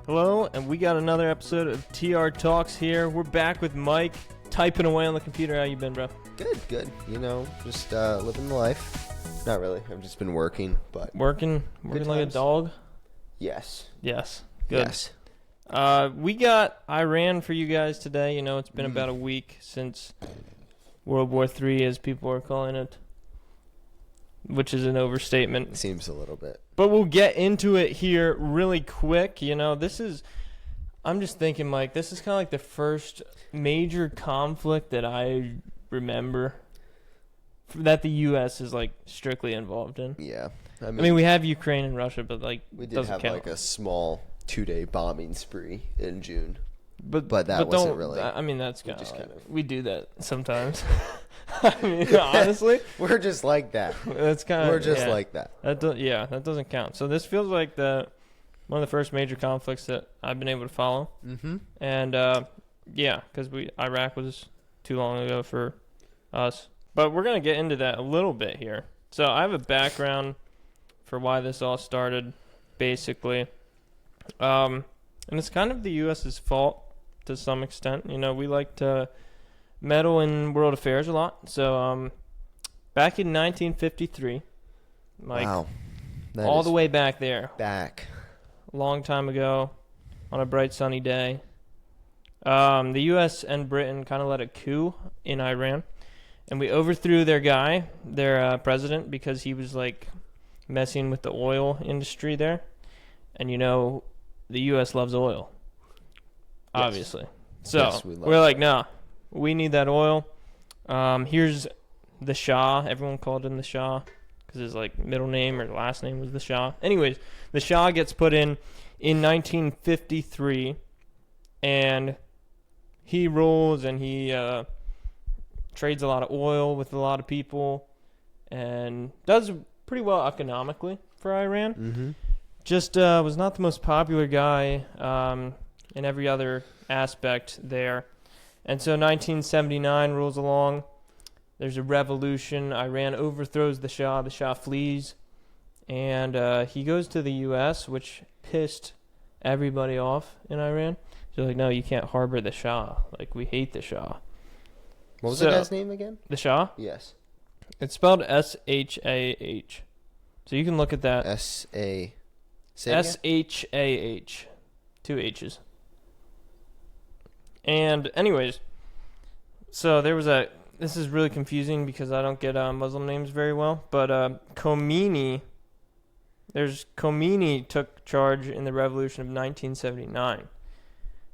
Hello, and we got another episode of TR Talks here. We're back with Mike, typing away on the computer. How you been, bro? Good. You know, just living the life. Not really. I've just been working, but... Working like a dog? Yes. Yes. Good. Yes. We got Iran for you guys today. You know, it's been about a week since World War III, as people are calling it, which is an overstatement. It seems a little bit. But we'll get into it here really quick. You know, I'm just thinking, Mike, this is kind of like the first major conflict that I remember that the U.S. is, like, strictly involved in. Yeah. I mean, we have Ukraine and Russia, but, like, we did have, like, a small 2-day bombing spree in June. But that wasn't really... I mean, that's kind of... We do that sometimes. I mean, honestly, we're just like that. That's kind of... We're just like that. That doesn't count. So this feels like one of the first major conflicts that I've been able to follow. Mm-hmm. And, because Iraq was too long ago for us. But we're going to get into that a little bit here. So I have a background for why this all started, basically. And it's kind of the U.S.'s fault to some extent. You know, we like to meddle in world affairs a lot. So back in 1953, like, wow, all the way back there, a long time ago, on a bright sunny day, the U.S. and Britain kind of led a coup in Iran, and we overthrew their president, because he was, like, messing with the oil industry there. And, you know, the U.S. loves oil, obviously. Yes. So yes, we're like, no, we need that oil. Here's the Shah. Everyone called him the Shah because his, like, middle name or last name was the Shah. Anyways, the Shah gets put in 1953, and he rules, and he trades a lot of oil with a lot of people and does pretty well economically for Iran. Mm-hmm. Just was not the most popular guy in every other aspect there. And so 1979 rolls along. There's a revolution. Iran overthrows the Shah. The Shah flees. And he goes to the U.S., which pissed everybody off in Iran. They're like, no, you can't harbor the Shah. Like, we hate the Shah. What was the guy's name again? The Shah? Yes. It's spelled S-H-A-H. So you can look at that. S-A... S-H-A-H. 2 H's. And anyways, so there was this is really confusing because I don't get Muslim names very well, but Khomeini took charge in the revolution of 1979.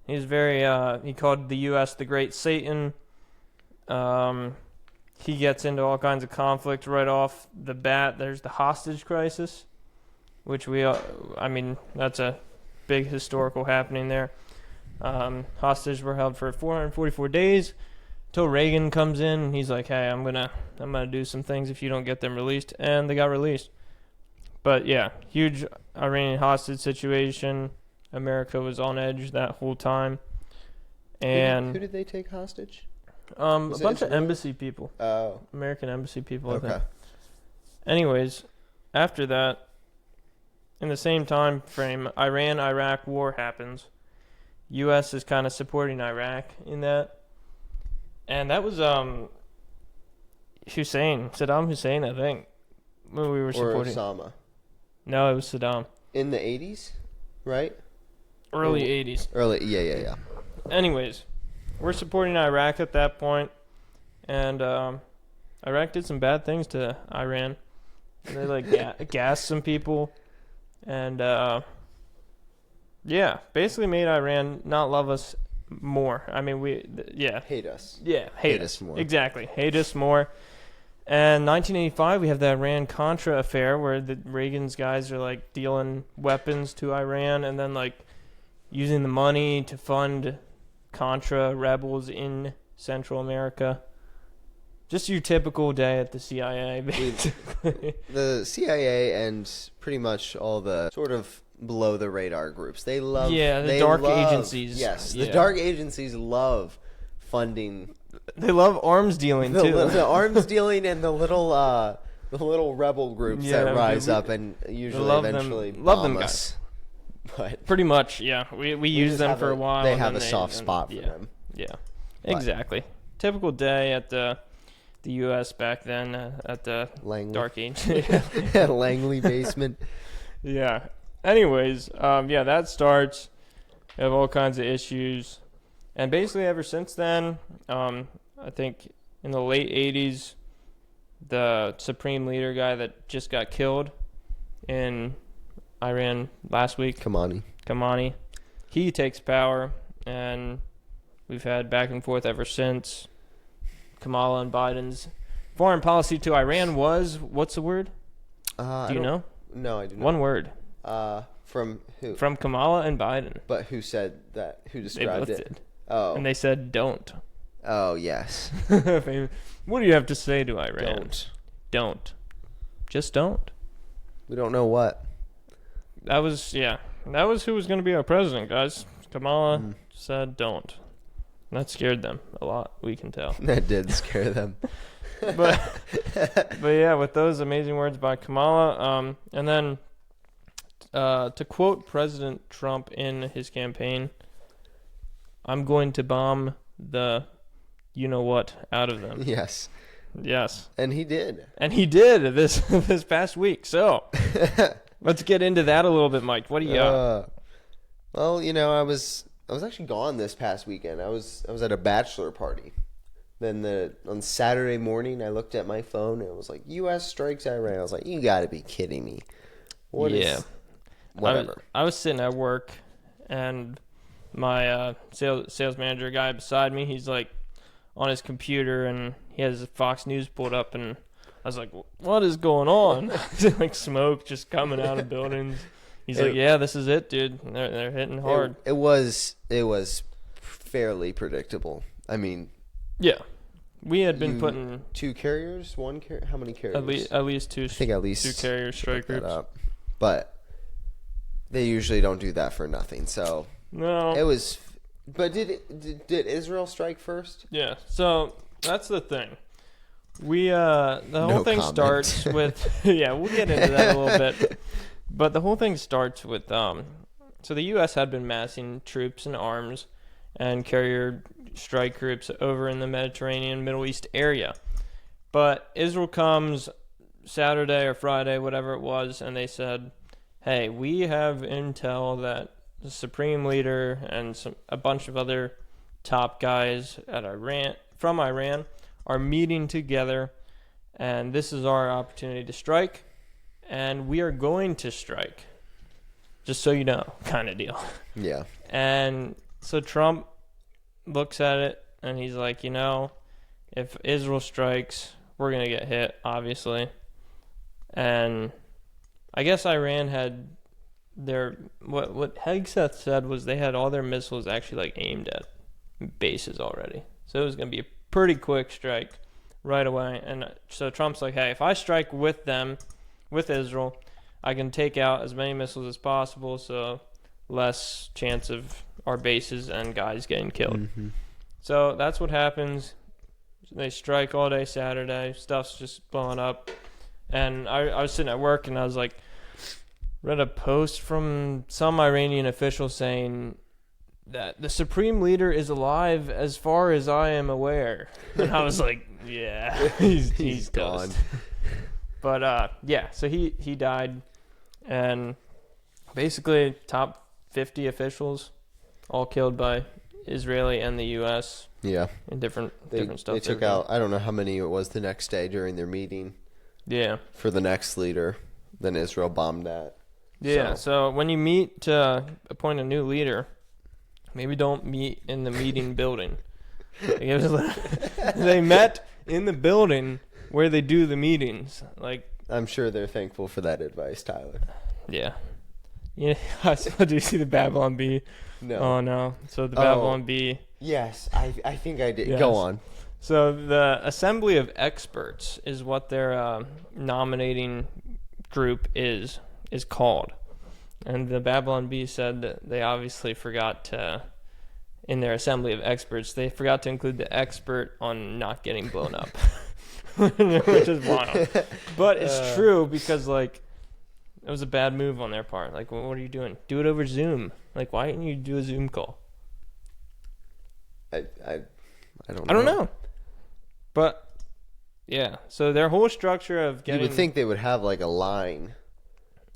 He was he called the U.S. the Great Satan. He gets into all kinds of conflict right off the bat. There's the hostage crisis, which that's a big historical happening there. Hostages were held for 444 days until Reagan comes in, and he's like, hey, I'm gonna do some things if you don't get them released, and they got released. But yeah, huge Iranian hostage situation. America was on edge that whole time. And who did they take hostage? A bunch of embassy people. Oh. American embassy people, okay. I think. Anyways, after that, in the same time frame, Iran-Iraq war happens. U.S. is kind of supporting Iraq in that. And that was Saddam Hussein, I think, when we were supporting. Or Osama. No, it was Saddam. In the 80s, right? Early 80s. Yeah. Anyways, we're supporting Iraq at that point, and Iraq did some bad things to Iran. They, like, gassed some people, and basically made Iran not love us more. I mean, hate us. Yeah, hate us more. Exactly, hate us more. And 1985, we have the Iran-Contra affair where the Reagan's guys are, like, dealing weapons to Iran and then, like, using the money to fund Contra rebels in Central America. Just your typical day at the CIA, basically. The CIA and pretty much all the sort of below-the-radar groups. They love... Yeah, the dark agencies. Yes, the dark agencies love funding... They love arms dealing, too. The arms dealing and the little rebel groups that rise up and usually eventually love them us. But pretty much, yeah. We used them for a while. They have a soft spot for them. Yeah, exactly. Typical day at the U.S. back then at the Langley. Dark Age. Langley basement. Yeah. Anyways, that starts. We have all kinds of issues. And basically ever since then, I think in the late 80s, the supreme leader guy that just got killed in Iran last week, Khamenei, he takes power, and we've had back and forth ever since. Kamala and Biden's foreign policy to Iran was, what's the word? Do you know? No, I do not. One word. From who? From Kamala and Biden. But who said that? Who described they both it? Did. Oh. And they said don't. Oh, yes. What do you have to say to Iran? Don't. Just don't. We don't know what. That was who was going to be our president, guys. Kamala said don't. That scared them a lot, we can tell. That did scare them. but yeah, with those amazing words by Kamala, and then to quote President Trump in his campaign, I'm going to bomb the you-know-what out of them. Yes. And he did. this past week. So let's get into that a little bit, Mike. What do you got? Well, I was actually gone this past weekend. I was at a bachelor party. Then on Saturday morning, I looked at my phone and it was like, U.S. strikes Iran. I was like, you got to be kidding me. Whatever. I was sitting at work, and my sales manager guy beside me, he's like on his computer, and he has Fox News pulled up, and I was like, what is going on? Like smoke just coming out of buildings. He's like, yeah, this is it, dude. They're hitting hard. It was fairly predictable. I mean, yeah, we had been putting 2 carriers, 1 carrier. How many carriers? At least 2. I think at least 2 carrier strike groups. But they usually don't do that for nothing. So no, it was. But did Israel strike first? Yeah. So that's the thing. The whole thing starts with we'll get into that a little bit. But the whole thing starts with so the U.S. had been massing troops and arms and carrier strike groups over in the Mediterranean, Middle East area. But Israel comes Saturday or Friday, whatever it was, and they said, hey, we have intel that the supreme leader and a bunch of other top guys from Iran are meeting together, and this is our opportunity to strike, and we are going to strike. Just so you know, kind of deal. Yeah. And so Trump looks at it, and he's like, if Israel strikes, we're going to get hit, obviously. And I guess Iran had what Hegseth said was they had all their missiles actually aimed at bases already. So it was going to be a pretty quick strike right away. And so Trump's like, hey, if I strike with Israel, I can take out as many missiles as possible, so less chance of our bases and guys getting killed. Mm-hmm. So that's what happens. They strike all day Saturday. Stuff's just blowing up. And I was sitting at work, and I was like, read a post from some Iranian official saying that the supreme leader is alive as far as I am aware. And I was like, yeah, he's gone. But so he died, and basically top 50 officials all killed by Israeli and the U.S. Yeah, in different stuff. They took out, I don't know how many it was the next day during their meeting. Yeah, for the next leader, then Israel bombed that. Yeah, so when you meet to appoint a new leader, maybe don't meet in the meeting building. They met in the building where they do the meetings. I'm sure they're thankful for that advice, Tyler. Yeah. Yeah. Do you see the Babylon Bee? No. Oh no. So the Babylon Bee. Yes, I think I did. Yes. Go on. So the Assembly of Experts is what their nominating group is called. And the Babylon Bee said that they obviously forgot to, in their Assembly of Experts, they forgot to include the expert on not getting blown up. Which is wild. But it's true because, It was a bad move on their part. Like, what are you doing? Do it over Zoom. Like, why didn't you do a Zoom call? I don't know. I don't know. But yeah, so their whole structure of getting You would think they would have like a line,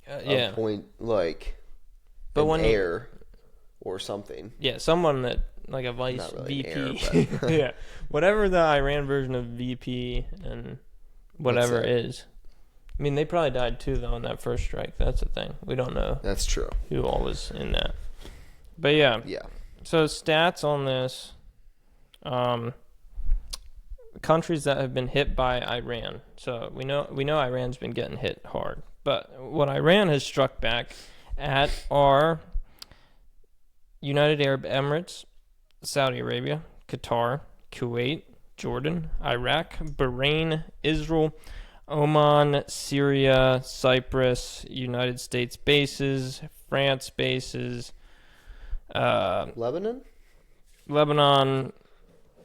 yeah, a point, like but an when heir or something. yeah, someone that like a vice Not really an VP, heir, but yeah, whatever the Iran version of VP and whatever That's it. is. I mean, they probably died too though in that first strike. That's the thing. We don't know That's true. who all was in that. But yeah, Yeah. so stats on this. Countries that have been hit by Iran. So we know Iran's been getting hit hard, but what Iran has struck back at are United Arab Emirates, Saudi Arabia, Qatar, Kuwait, Jordan, Iraq, Bahrain, Israel, Oman, Syria, Cyprus, United States bases, France bases, Lebanon? Lebanon,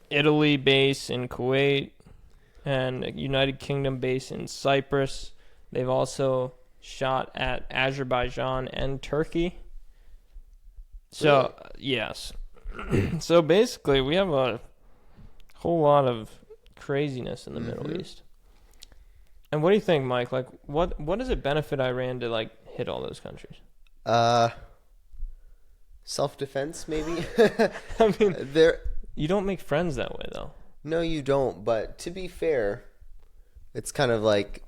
Italy base in Kuwait, and United Kingdom base in Cyprus. They've also shot at Azerbaijan and Turkey. So, yes. So basically, we have a whole lot of craziness in the Middle East. And what do you think, Mike? Like, what does it benefit Iran to, like, hit all those countries? Self-defense, maybe? I mean, There. you don't make friends that way, though. No, you don't. But to be fair, it's kind of like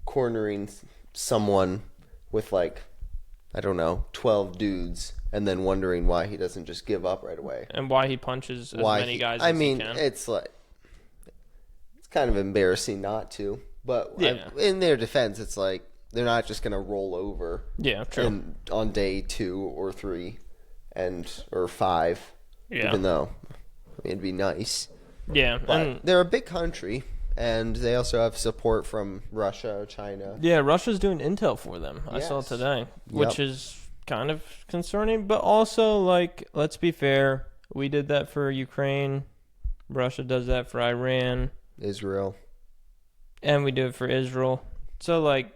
cornering someone with like, I don't know, 12 dudes, and then wondering why he doesn't just give up right away. And why he punches as many guys as he can. It's like, it's kind of embarrassing not to. But Yeah. in their defense, it's like they're not just gonna roll over. Yeah, true. On day 2 or 3, or 5. Yeah. Even though, it'd be nice. Yeah, But and they're a big country, and they also have support from Russia, China. yeah, Russia's doing intel for them. I saw Yes. today, which Yep. is kind of concerning, but also, like, let's be fair. We did that for Ukraine. Russia does that for Iran, Israel. and we do it for Israel. So, like,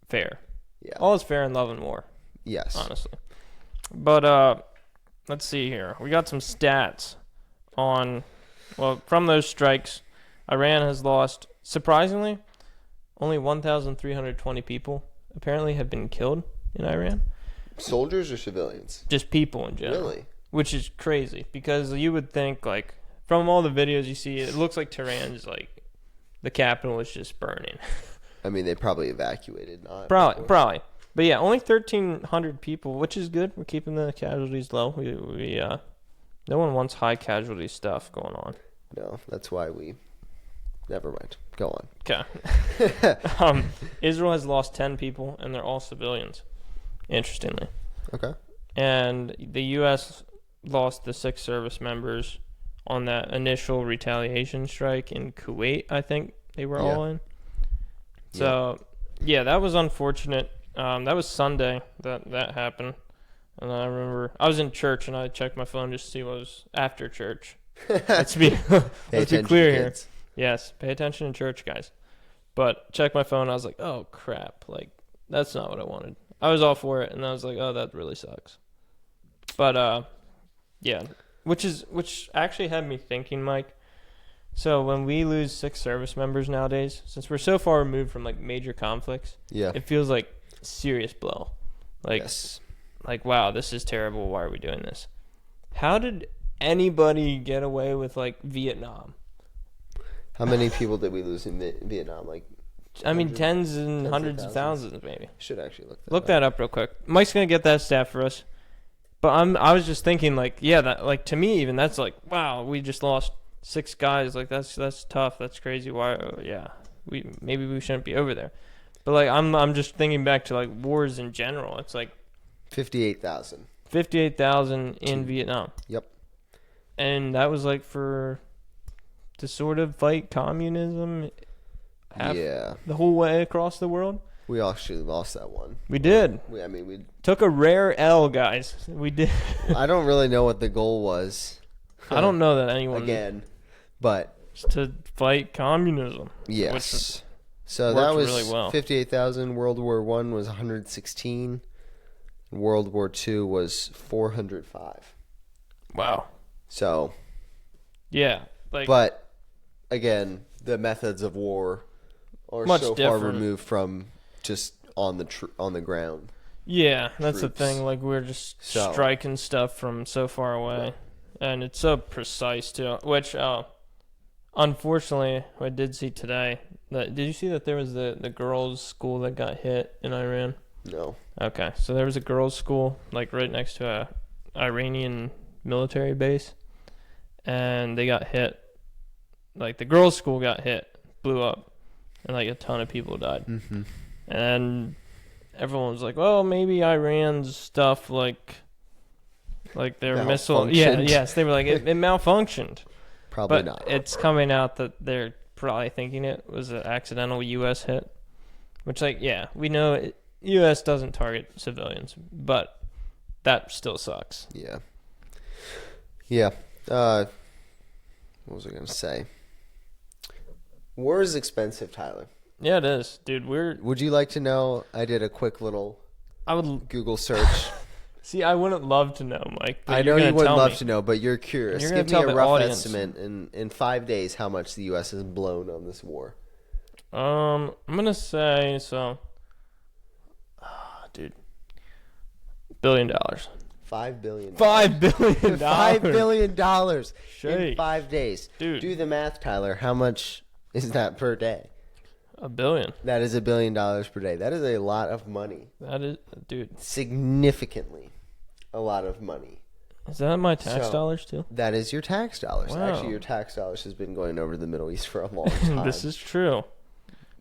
fair. Yeah. All is fair in love and war, Yes. honestly. But let's see here. We got some stats on, well, from those strikes, Iran has lost, surprisingly, only 1,320 people apparently have been killed in Iran. Soldiers or civilians? Just people in general. Really? Which is crazy because you would think, like, from all the videos you see, it looks like Tehran's, like, the capital is just burning. I mean, they probably evacuated, not. Probably. But yeah, only 1,300 people, which is good. We're keeping the casualties low. No one wants high casualty stuff going on. No, that's why we. Never mind. Go on. Okay. Israel has lost 10 people, and they're all civilians, interestingly. Okay. And the U.S. lost the 6 service members on that initial retaliation strike in Kuwait, I think they were all in. So, yeah, that was unfortunate. That was Sunday that happened. And I remember I was in church, and I checked my phone just to see what was after church. Let's be clear here. Yes, pay attention in church, guys. But check my phone. I was like, oh, crap. Like, that's not what I wanted. I was all for it, and I was like, oh, that really sucks. But, yeah, which actually had me thinking, Mike. So when we lose 6 service members nowadays, since we're so far removed from, like, major conflicts, it feels like serious blow. Like, like, wow, this is terrible. Why are we doing this? How did anybody get away with, like, Vietnam? How many people did we lose in Vietnam? Like, I mean, tens and hundreds of thousands, maybe. Should actually look that up real quick. Mike's gonna get that stat for us. But I was just thinking, like, yeah, that, like, to me even that's like, wow, we just lost 6 guys. Like, that's tough. That's crazy. Why? Yeah, maybe we shouldn't be over there. But like, I'm just thinking back to like wars in general. It's like 58,000. 58,000 in Vietnam. Yep. And that was like to sort of fight communism. The whole way across the world. We actually lost that one. We did. We took a rare L, guys. We did. I don't really know what the goal was. I don't know that anyone again, but to fight communism. Yes. So worked that was really well. 58,000. World War I was 116. World War II was 405. Wow. So, Yeah, like but again, the methods of war are much so different. far removed from just on the ground. Yeah, that's troops. the thing. Like we're just So- striking stuff from so far away, and it's so precise too. Which, unfortunately, I did see today. Did you see that there was the girls' school that got hit in Iran? No. Okay, so there was a girls' school like right next to a Iranian military base, and they got hit. Like the girls' school got hit, blew up, and like a ton of people died. Mm-hmm. And everyone was like, "Well, maybe Iran's stuff, like their missile." Yeah, Malfunctioned. yes, they were like it malfunctioned, Probably but not. it's coming out that they're probably thinking it was an accidental U.S. hit, which, like, yeah, we know U.S. doesn't target civilians, but that still sucks. Yeah. Yeah. What was I going to say? War is expensive, Tyler. Yeah, it is, dude. Would you like to know? I did a quick little I would Google search. see. I wouldn't love to know, Mike. But I know you're you gonna would tell love me. to know, but you're curious. You're gonna Give me tell a the rough audience. estimate in 5 days how much the U.S. has blown on this war. I'm gonna say so. Dude, $1 billion. $5 billion. $5 billion. $5 billion Shake. in 5 days. Dude. Do the math, Tyler. How much is that per day? $1 billion. That is $1 billion per day. That is a lot of money. That is, dude. Significantly a lot of money. Is that my tax So- dollars too? That is your tax dollars. Wow. Actually, your tax dollars has been going over to the Middle East for a long time. This is true.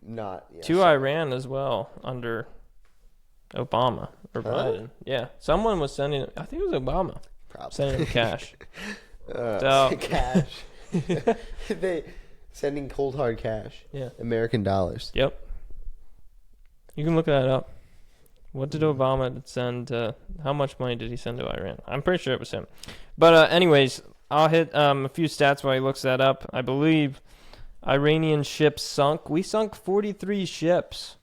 not To Iran as well under Obama or Huh? Biden. Yeah, someone was sending. I think it was Obama probably sending him cash. So- cash. They sending cold hard cash. Yeah. American dollars. Yep. You can look that up. What did Obama send? How much money did he send to Iran? I'm pretty sure it was him. But anyways, I'll hit a few stats while he looks that up. I believe Iranian ships sunk. We sunk 43 ships,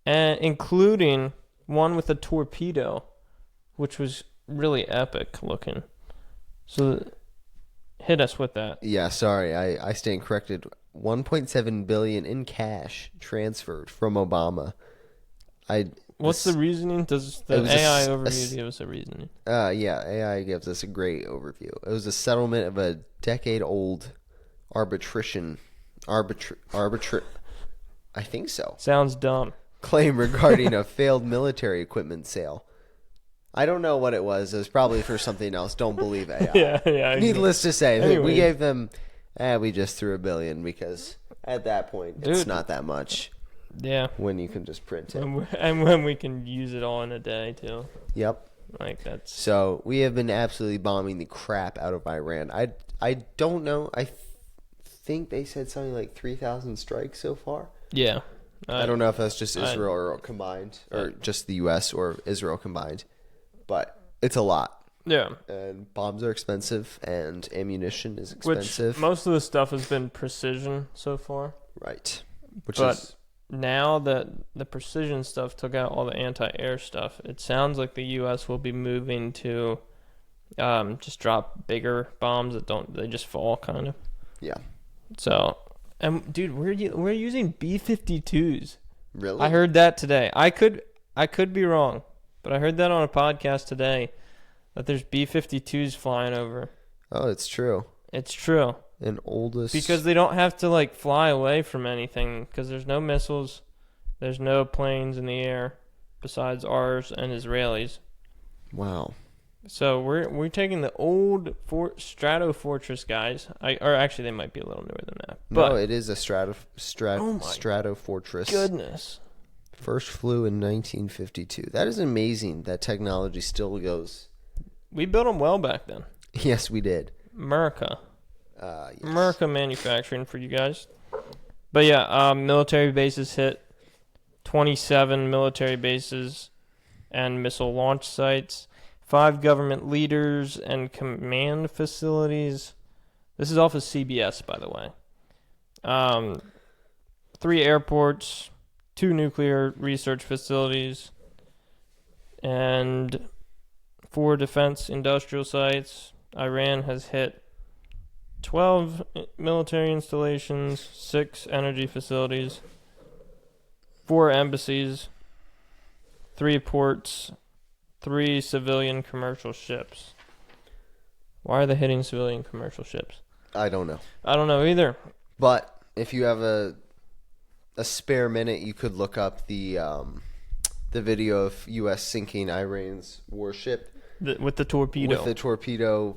and including one with a torpedo, which was really epic looking. So hit us with that. Yeah, sorry, I stand corrected. 1.7 billion in cash transferred from Obama. What's the reasoning? Does the it was AI overview give us a reasoning? Yeah, AI gives us a great overview. It was a settlement of a decade-old arbitration. I think so. Sounds dumb. Claim regarding a failed military equipment sale. I don't know what it was. It was probably for something else. Don't believe AI. Yeah. Needless to say, Anyway. we gave them. We just threw $1 billion because at that point it's Dude. not that much Yeah. when you can just print it. And when we can use it all in a day too. Yep. Like that's So we have been absolutely bombing the crap out of Iran. I don't know. I think they said something like 3,000 strikes so far. yeah. I don't know if that's just Israel or combined, or just the U.S. or Israel combined, but it's a lot. Yeah. And bombs are expensive, and ammunition is Which expensive. most of the stuff has been precision so far. Right. Which But is now that the precision stuff took out all the anti-air stuff, it sounds like the U.S. will be moving to just drop bigger bombs they just fall kind of. yeah. So, and dude, we're using B-52s. Really? I heard that today. I could be wrong, but I heard that on a podcast today that there's B-52s flying over. Oh, it's true. It's true. And oldest Because they don't have to like fly away from anything because there's no missiles, there's no planes in the air besides ours and Israelis. Wow. So we're taking the old Strato Fortress guys. Or actually they might be a little newer than that. But No, it is a Oh my Strato Fortress. goodness. First flew in 1952. That is amazing that technology still goes. We built them well back then. Yes, we did. America. Yes. America manufacturing for you guys. But yeah, military bases hit 27 military bases and missile launch sites, 5 government leaders and command facilities. This is off of CBS, by the way. 3 airports, 2 nuclear research facilities, and 4 defense industrial sites. Iran has hit 12 military installations, 6 energy facilities, 4 embassies, 3 ports, 3 civilian commercial ships. Why are they hitting civilian commercial ships? I don't know. I don't know either. But if you have a spare minute, you could look up the video of U.S. sinking Iran's warship With the torpedo. With the torpedo.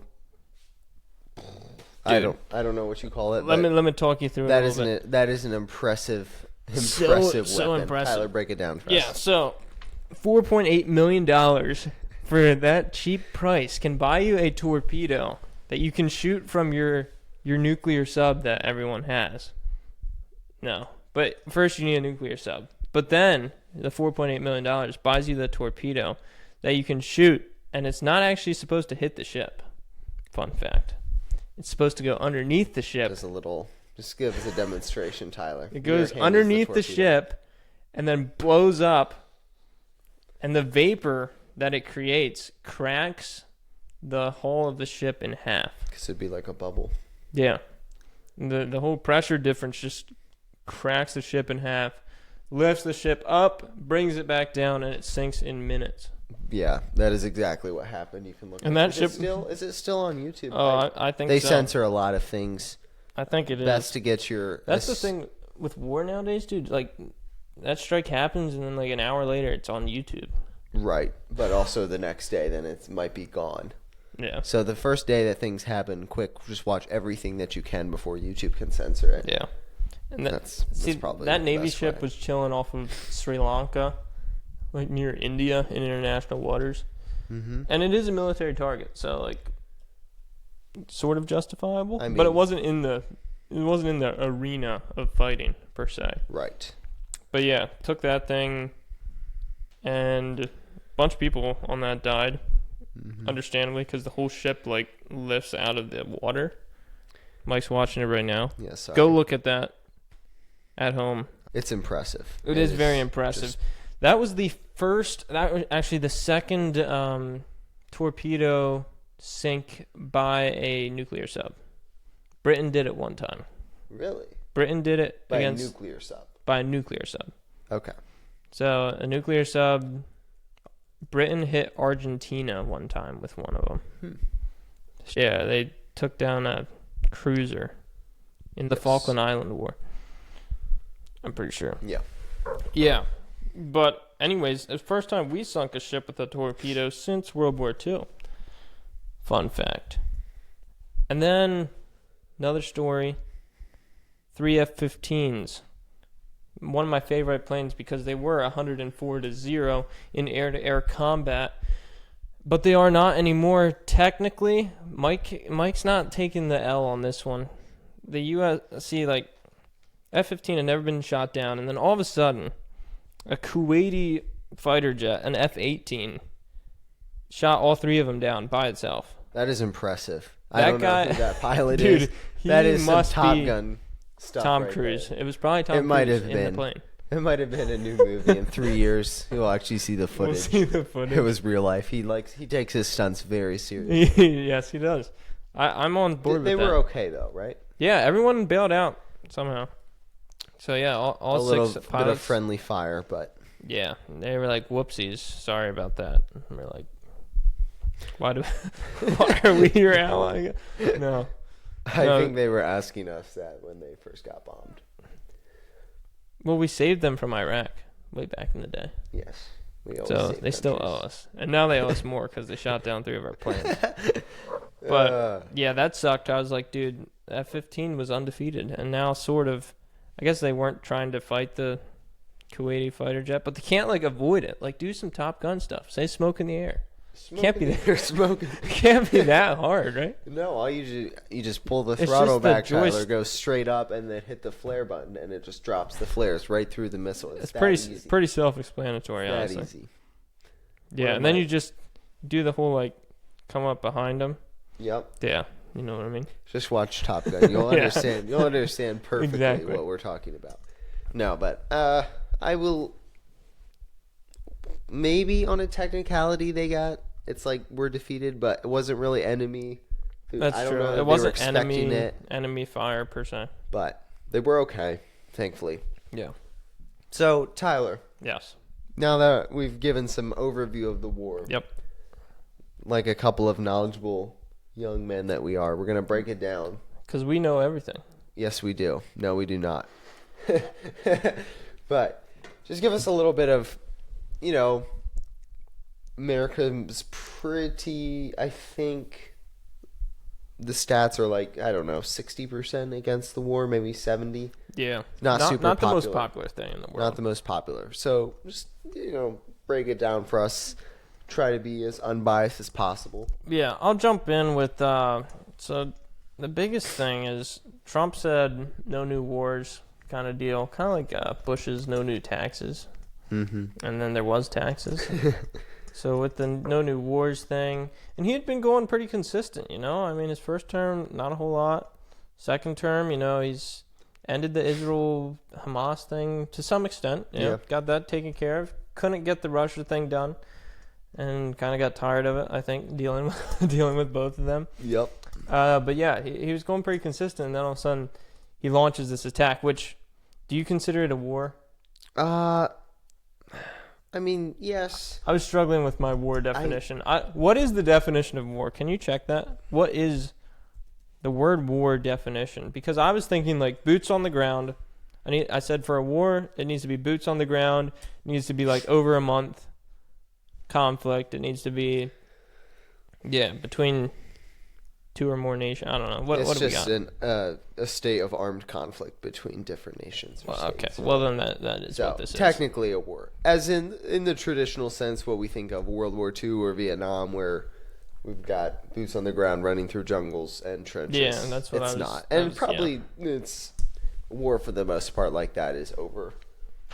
Dude. I don't know what you call it. Let me talk you through it That a is little bit. that is an impressive So weapon. impressive. Tyler, break it down for us. Yeah, so $4.8 million for that cheap price can buy you a torpedo that you can shoot from your nuclear sub that everyone has. No, but first you need a nuclear sub. But then the $4.8 million buys you the torpedo that you can shoot, and it's not actually supposed to hit the ship. Fun fact. It's supposed to go underneath the ship. Just give us a demonstration, Tyler. It goes underneath the ship and then blows up, and the vapor that it creates cracks the hull of the ship in half. Because it'd be like a bubble. Yeah. The whole pressure difference just cracks the ship in half, lifts the ship up, brings it back down, and it sinks in minutes. Yeah, that is exactly what happened. You can look. And at that ship is it still on YouTube? Oh, I think they so. censor a lot of things. I think it is. Best to get your. That's the thing with war nowadays, dude. Like that strike happens, and then like an hour later, it's on YouTube. Right, but also the next day, then it might be gone. Yeah. So the first day that things happen, quick, just watch everything that you can before YouTube can censor it. Yeah. And that's probably that the Navy best ship way. was chilling off of Sri Lanka, like near India in international waters. Mm-hmm. And it is a military target, so like sort of justifiable. I mean, but it wasn't in the arena of fighting per se. Right. But yeah, took that thing, and a bunch of people on that died, understandably, because the whole ship like lifts out of the water. Mike's watching it right now. Yeah, sorry. Go look at that at home. It's impressive. It is very impressive. That was the actually the second torpedo sink by a nuclear sub. Britain did it one time. Really? Britain did it By against a nuclear sub. by a nuclear sub. Okay. So a nuclear sub. Britain hit Argentina one time with one of them. Yeah, they took down a cruiser in the Falkland Island War. I'm pretty sure. Yeah. Yeah. But anyways, it's the first time we sunk a ship with a torpedo since World War II. Fun fact. And then another story. 3 F-15s. One of my favorite planes because they were 104-0 in air-to-air combat. But they are not anymore technically. Mike's not taking the L on this one. The U.S. like F-15 had never been shot down, and then all of a sudden, a Kuwaiti fighter jet, an F-18, shot all 3 of them down by itself. That is impressive. That I don't guy, know who that pilot dude, is. he That is some must Top be Gun stuff. Tom right Cruise. there. It was probably Tom It might Cruise have in been. the plane. It might have been a new movie in 3 years. You'll actually see the footage. We'll see the footage. It was real life. He takes his stunts very seriously. Yes, he does. I'm on board with that. They were okay though, right? Yeah, everyone bailed out somehow. So yeah, all a little 6 bit pilots. of friendly fire, but Yeah, they were like, "Whoopsies, sorry about that." And we're like, why are we your ally? No. I think they were asking us that when they first got bombed. Well, we saved them from Iraq way back in the day. Yes. We always So save they still countries. owe us. And now they owe us more because they shot down 3 of our planes. But, yeah, that sucked. I was like, dude, F-15 was undefeated. And now sort of, I guess they weren't trying to fight the Kuwaiti fighter jet, but they can't, like, avoid it. Like, do some Top Gun stuff. Say smoke in the air. Can't be They're smoking. Can't be that hard, right? No, all you just pull the It's throttle just the back, Tyler, joystick. go straight up, and then hit the flare button, and it just drops the flares right through the missile. It's that pretty easy. pretty self-explanatory, that honestly. easy. Yeah, One and of then my- you just do the whole, like, come up behind them. Yep. Yeah, you know what I mean? Just watch Top Gun. You'll Yeah. understand. You'll understand perfectly Exactly. what we're talking about. No, but I will. Maybe on a technicality it's like we're defeated, but it wasn't really enemy. That's I don't true. know if It they were wasn't expecting enemy fire per se. but they were okay, thankfully. Yeah. So, Tyler, Yes. now that we've given some overview of the war, Yep. like a couple of knowledgeable young men that we are, we're going to break it down. Because we know everything. Yes, we do. No, we do not. But just give us a little bit of, America's pretty, I think the stats are like, I don't know, 60% against the war, maybe 70. Yeah. Not super Not popular. the most popular thing in the world. Not the most popular. So just, break it down for us. Try to be as unbiased as possible. Yeah, I'll jump in with, so the biggest thing is Trump said no new wars kind of deal. Kind of like Bush's no new taxes. Mm-hmm. And then there was taxes. So with the no new wars thing, and he had been going pretty consistent, I mean, his first term, not a whole lot. Second term, he's ended the Israel-Hamas thing to some extent. Got that taken care of. Couldn't get the Russia thing done, and kind of got tired of it, I think, dealing with both of them. Yep. But yeah, he was going pretty consistent, and then all of a sudden he launches this attack, which, do you consider it a war? I mean, yes. I was struggling with my war definition. What is the definition of war? Can you check that? What is the word war definition? Because I was thinking like boots on the ground. I said for a war, it needs to be boots on the ground. It needs to be like over a month conflict. It needs to be, between two or more nations. I don't know. What do we got? It's just a state of armed conflict between different nations. Well, okay. Well, then that is what this is. Technically a war. As in the traditional sense, what we think of World War II or Vietnam, where we've got boots on the ground running through jungles and trenches. Yeah, that's what it's I was... not. And probably it's war for the most part like that is over.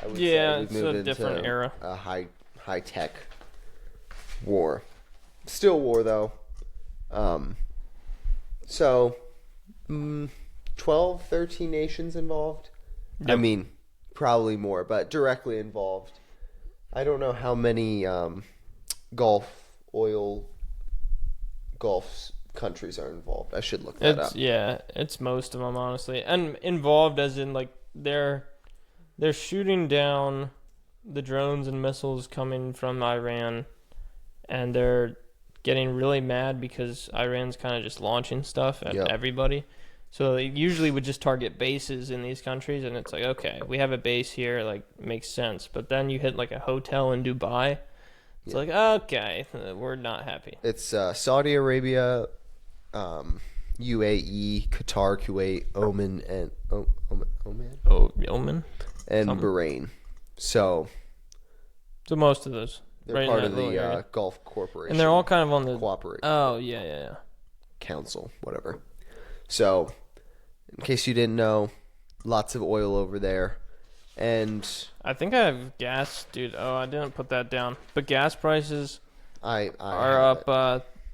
I would say it's a different era. A high-tech war. Still war, though. So, 12, 13 nations involved. Yep. I mean, probably more, but directly involved. I don't know how many Gulf countries are involved. I should look that up. Yeah, it's most of them, honestly. And involved as in, like, they're shooting down the drones and missiles coming from Iran, and they're getting really mad because Iran's kind of just launching stuff at everybody. So they usually would just target bases in these countries, and it's like, okay, we have a base here, like, makes sense. But then you hit, like, a hotel in Dubai. It's like, okay, we're not happy. It's Saudi Arabia, UAE, Qatar, Kuwait, Oman, and Oman? Oman? And Bahrain. So most of those. They're right part of the Gulf Corporation. And they're all kind of on the... Cooperate. Oh, yeah. Council, whatever. So, in case you didn't know, lots of oil over there. And... I think I have gas, dude. Oh, I didn't put that down. But gas prices are up...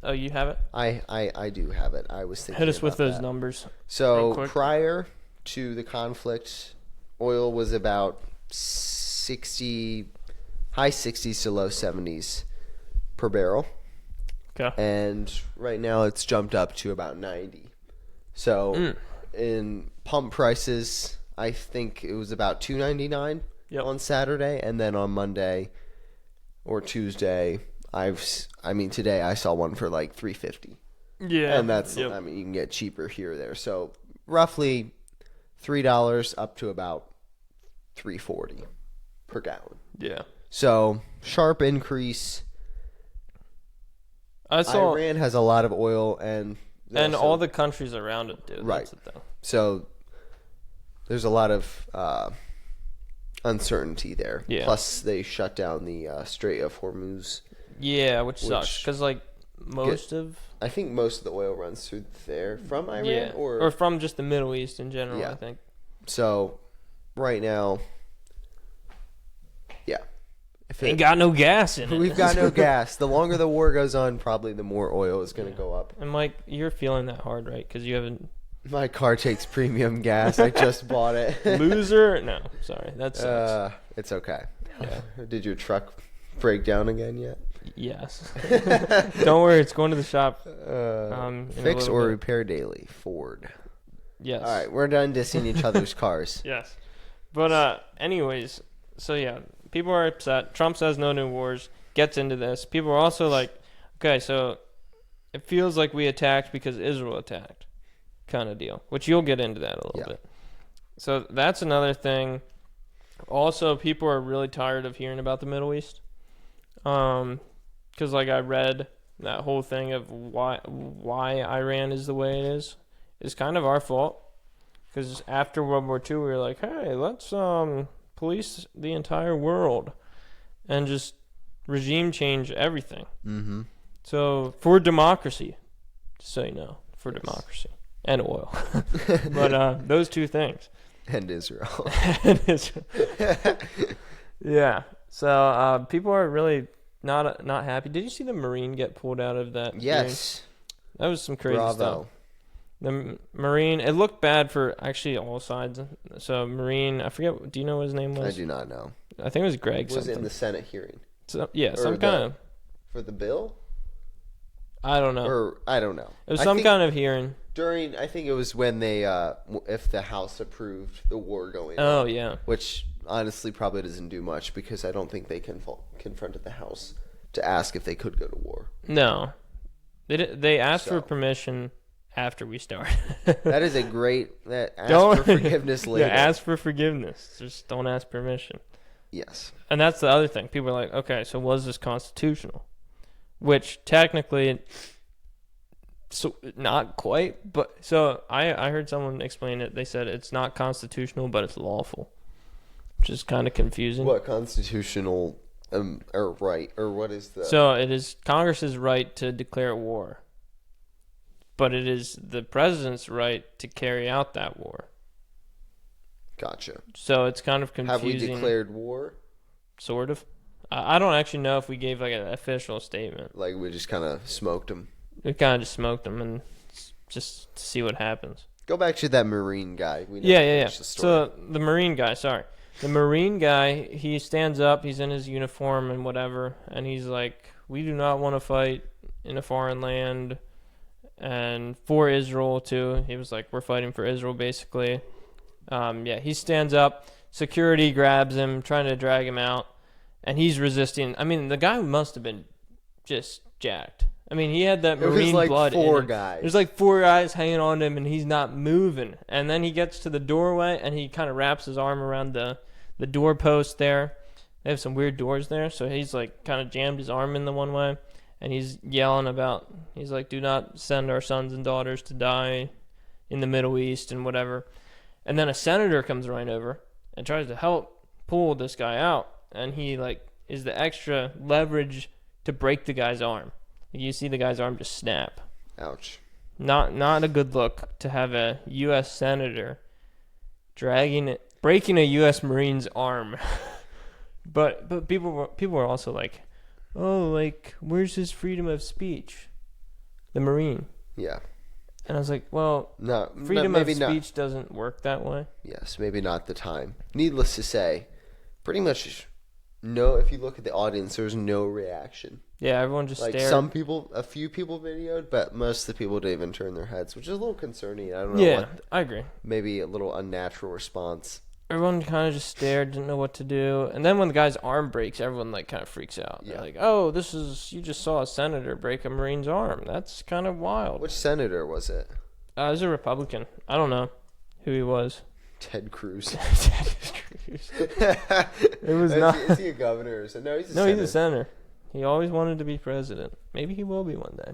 oh, you have it? I do have it. I was thinking Hit us with those that. numbers. So, prior to the conflict, oil was about 60... high 60s to low 70s per barrel. Okay. And right now it's jumped up to about 90. So in pump prices, I think it was about $2.99 on Saturday, and then on Monday or Tuesday, today I saw one for like $3.50. Yeah. And that's you can get cheaper here or there. So roughly $3 up to about $3.40 per gallon. Yeah. So, sharp increase. Iran has a lot of oil and all the countries around it do. Right. That's it, though. So, there's a lot of uncertainty there. Yeah. Plus, they shut down the Strait of Hormuz. Yeah, which sucks. Because, like, I think most of the oil runs through there from Iran. Or from just the Middle East in general, I think. So, right now... Ain't got no gas in it. We've got no gas. The longer the war goes on, probably the more oil is going to go up. And Mike, you're feeling that hard, right? Because you haven't My car takes premium gas. I just bought it. Loser? No, sorry. That sucks. It's okay. Yeah. Did your truck break down again yet? Yes. Don't worry, it's going to the shop. Fix or repair daily. Ford. Yes. All right, we're done dissing each other's cars. Yes. But anyways, so yeah, people are upset. Trump says no new wars. Gets into this. People are also like, okay, so it feels like we attacked because Israel attacked, kind of deal. Which you'll get into that a little bit. So that's another thing. Also, people are really tired of hearing about the Middle East. Because like I read that whole thing of why Iran is the way it is. It's kind of our fault. Because after World War II, we were like, hey, let's police the entire world and just regime change everything. Mm-hmm. So for democracy, so you know, for democracy and oil. But those two things. And Israel. Yeah. So people are really not happy. Did you see the Marine get pulled out of that? Yes. Hearing? That was some crazy Bravo. stuff. The Marine, it looked bad for actually all sides. So Marine, I forget. Do you know what his name was? I do not know. I think it was Greg. Was something. it in the Senate hearing? So, yeah, some kind of. For the bill? I don't know. Or I don't know. It was some kind of hearing. I think it was when they, if the House approved the war going on. Oh, yeah. Which honestly probably doesn't do much because I don't think they confronted the House to ask if they could go to war. No. They asked for permission after we started. That is a great... Ask for forgiveness later. Yeah, ask for forgiveness. Just don't ask permission. Yes. And that's the other thing. People are like, okay, so was this constitutional? Which technically... So not quite, but so I heard someone explain it. They said it's not constitutional, but it's lawful, which is kind of confusing. What constitutional or right or what is the? So it is Congress's right to declare war, but it is the president's right to carry out that war. Gotcha. So it's kind of confusing. Have we declared war? Sort of. I don't actually know if we gave like an official statement. Like we just kind of smoked them. We kind of just smoked them and just to see what happens. Go back to that Marine guy. Yeah. So the Marine guy, the Marine guy, he stands up, he's in his uniform and whatever, and he's like, we do not want to fight in a foreign land, and for Israel too. He was like, we're fighting for Israel basically. He stands up, security grabs him, trying to drag him out, and he's resisting. I mean, the guy must have been just jacked. I mean, he had that Marine blood in him. Four guys. There's like four guys hanging on to him, and he's not moving. And then he gets to the doorway, and he kind of wraps his arm around the doorpost there. They have some weird doors there, so he's like kind of jammed his arm in the one way, and he's yelling about, he's like, do not send our sons and daughters to die in the Middle East and whatever. And then a senator comes right over and tries to help pull this guy out, and he like is the extra leverage to break the guy's arm. You see the guy's arm just snap. Ouch. Not a good look to have a U.S. senator breaking a U.S. Marine's arm. but people were also like, oh, like, where's his freedom of speech? The Marine. Yeah. And I was like, well, freedom of speech doesn't work that way. Yes, maybe not the time. Needless to say, pretty much no. If you look at the audience, there was no reaction. Yeah, everyone just like stared. A few people videoed, but most of the people didn't even turn their heads, which is a little concerning. I don't know. Yeah, I agree. Maybe a little unnatural response. Everyone kind of just stared, didn't know what to do. And then when the guy's arm breaks, everyone like kind of freaks out. Yeah. They're like, oh, you just saw a senator break a Marine's arm. That's kind of wild. Which senator was it? It was a Republican. I don't know who he was. Ted Cruz. Ted Cruz. It was not. Is he a governor? No, he's a senator. He's a senator. He always wanted to be president. Maybe he will be one day.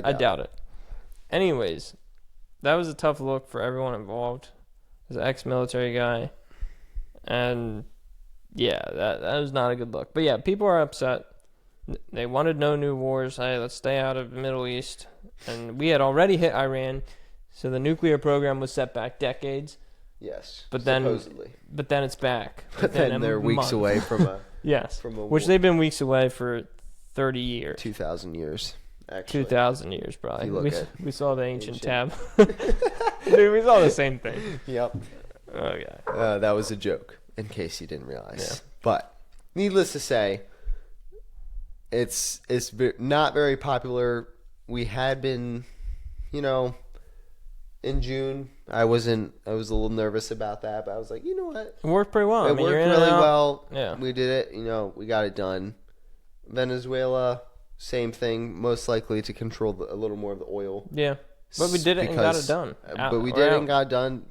I doubt it. Anyways, that was a tough look for everyone involved. As an ex-military guy. And, yeah, that was not a good look. But, yeah, people are upset. They wanted no new wars. Hey, let's stay out of the Middle East. And we had already hit Iran, so the nuclear program was set back decades. Yes, supposedly. But then it's back. But then they're weeks away from a... Yes, from a which war. They've been weeks away for 30 years. 2,000 years. actually. 2,000 years probably. We saw the ancient tab. Dude, we saw the same thing. Yep. Oh yeah. That was a joke, in case you didn't realize. Yeah. But needless to say, it's not very popular. We had been, in June. I was a little nervous about that, but I was like, you know what? It worked pretty well. It worked really well. Yeah. We did it. We got it done. Venezuela, same thing. Most likely to control a little more of the oil. Yeah. But we did it and got it done. But we did it and got it done.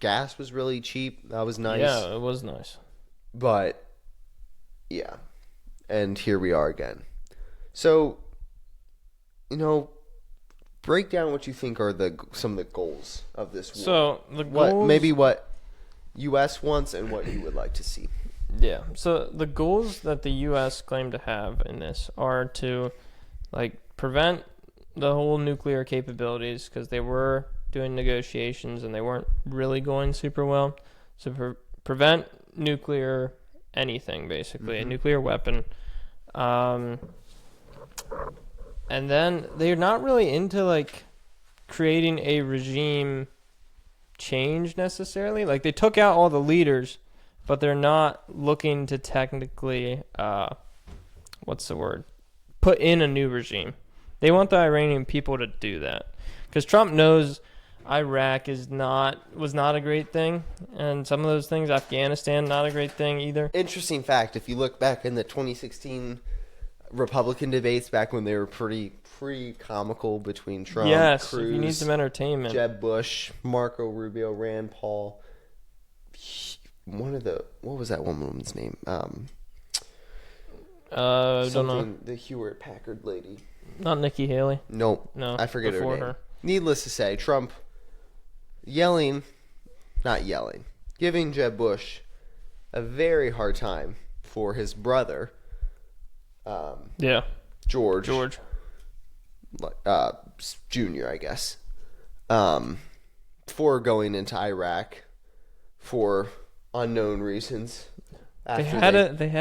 Gas was really cheap. That was nice. Yeah, it was nice. But, yeah. And here we are again. So, break down what you think are some of the goals of this war. So, the goals... Maybe what U.S. wants and what you would like to see. Yeah. So, the goals that the U.S. claim to have in this are to, prevent the whole nuclear capabilities, because they were doing negotiations and they weren't really going super well. So prevent nuclear anything, basically, a nuclear weapon. And then they're not really into creating a regime change necessarily. They took out all the leaders, but they're not looking to technically put in a new regime. They want the Iranian people to do that, because Trump knows Iraq was not a great thing, and some of those things, Afghanistan, not a great thing either. Interesting fact: if you look back in the 2016 Republican debates, back when they were pretty comical between Trump, yes, Cruz, if you need some entertainment, Jeb Bush, Marco Rubio, Rand Paul. What was that one woman's name? I don't know. The Hewlett Packard lady. Not Nikki Haley. No, I forget her name. Needless to say, Trump giving Jeb Bush a very hard time for his brother, George, Jr., I guess, for going into Iraq for unknown reasons. They had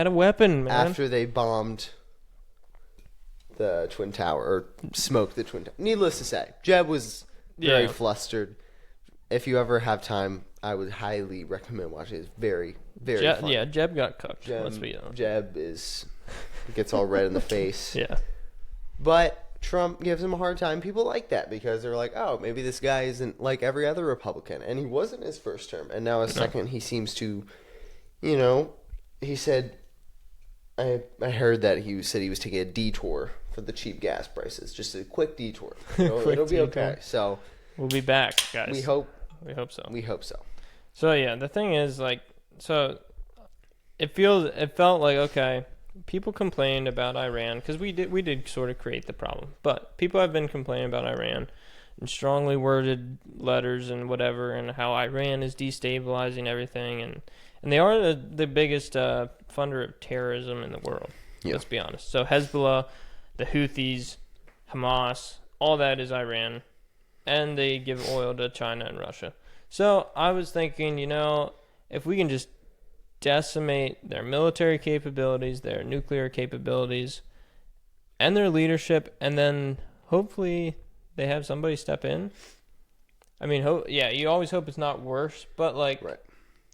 a weapon, man. After they bombed the Twin Tower, or smoked the Twin Tower. Needless to say, Jeb was very flustered. If you ever have time, I would highly recommend watching it. It's very, very fun. Yeah, Jeb got cooked. Let's be honest. Jeb gets all red in the face. Yeah. But Trump gives him a hard time. People like that because they're like, oh, maybe this guy isn't like every other Republican. And he wasn't his first term. And now his second, he seems to, he said, I heard that he said he was taking a detour for the cheap gas prices. Just a quick detour. It'll be okay. So we'll be back, guys. We hope so. We hope so. So yeah, the thing is, it felt like, okay, people complained about Iran because we did sort of create the problem, but people have been complaining about Iran in strongly worded letters and whatever, and how Iran is destabilizing everything, and they are the biggest funder of terrorism in the world. Yeah. Let's be honest. So Hezbollah, the Houthis, Hamas, all that is Iran, and they give oil to China and Russia. So I was thinking, if we can just decimate their military capabilities, their nuclear capabilities, and their leadership, and then hopefully they have somebody step in. I mean, you always hope it's not worse, but right.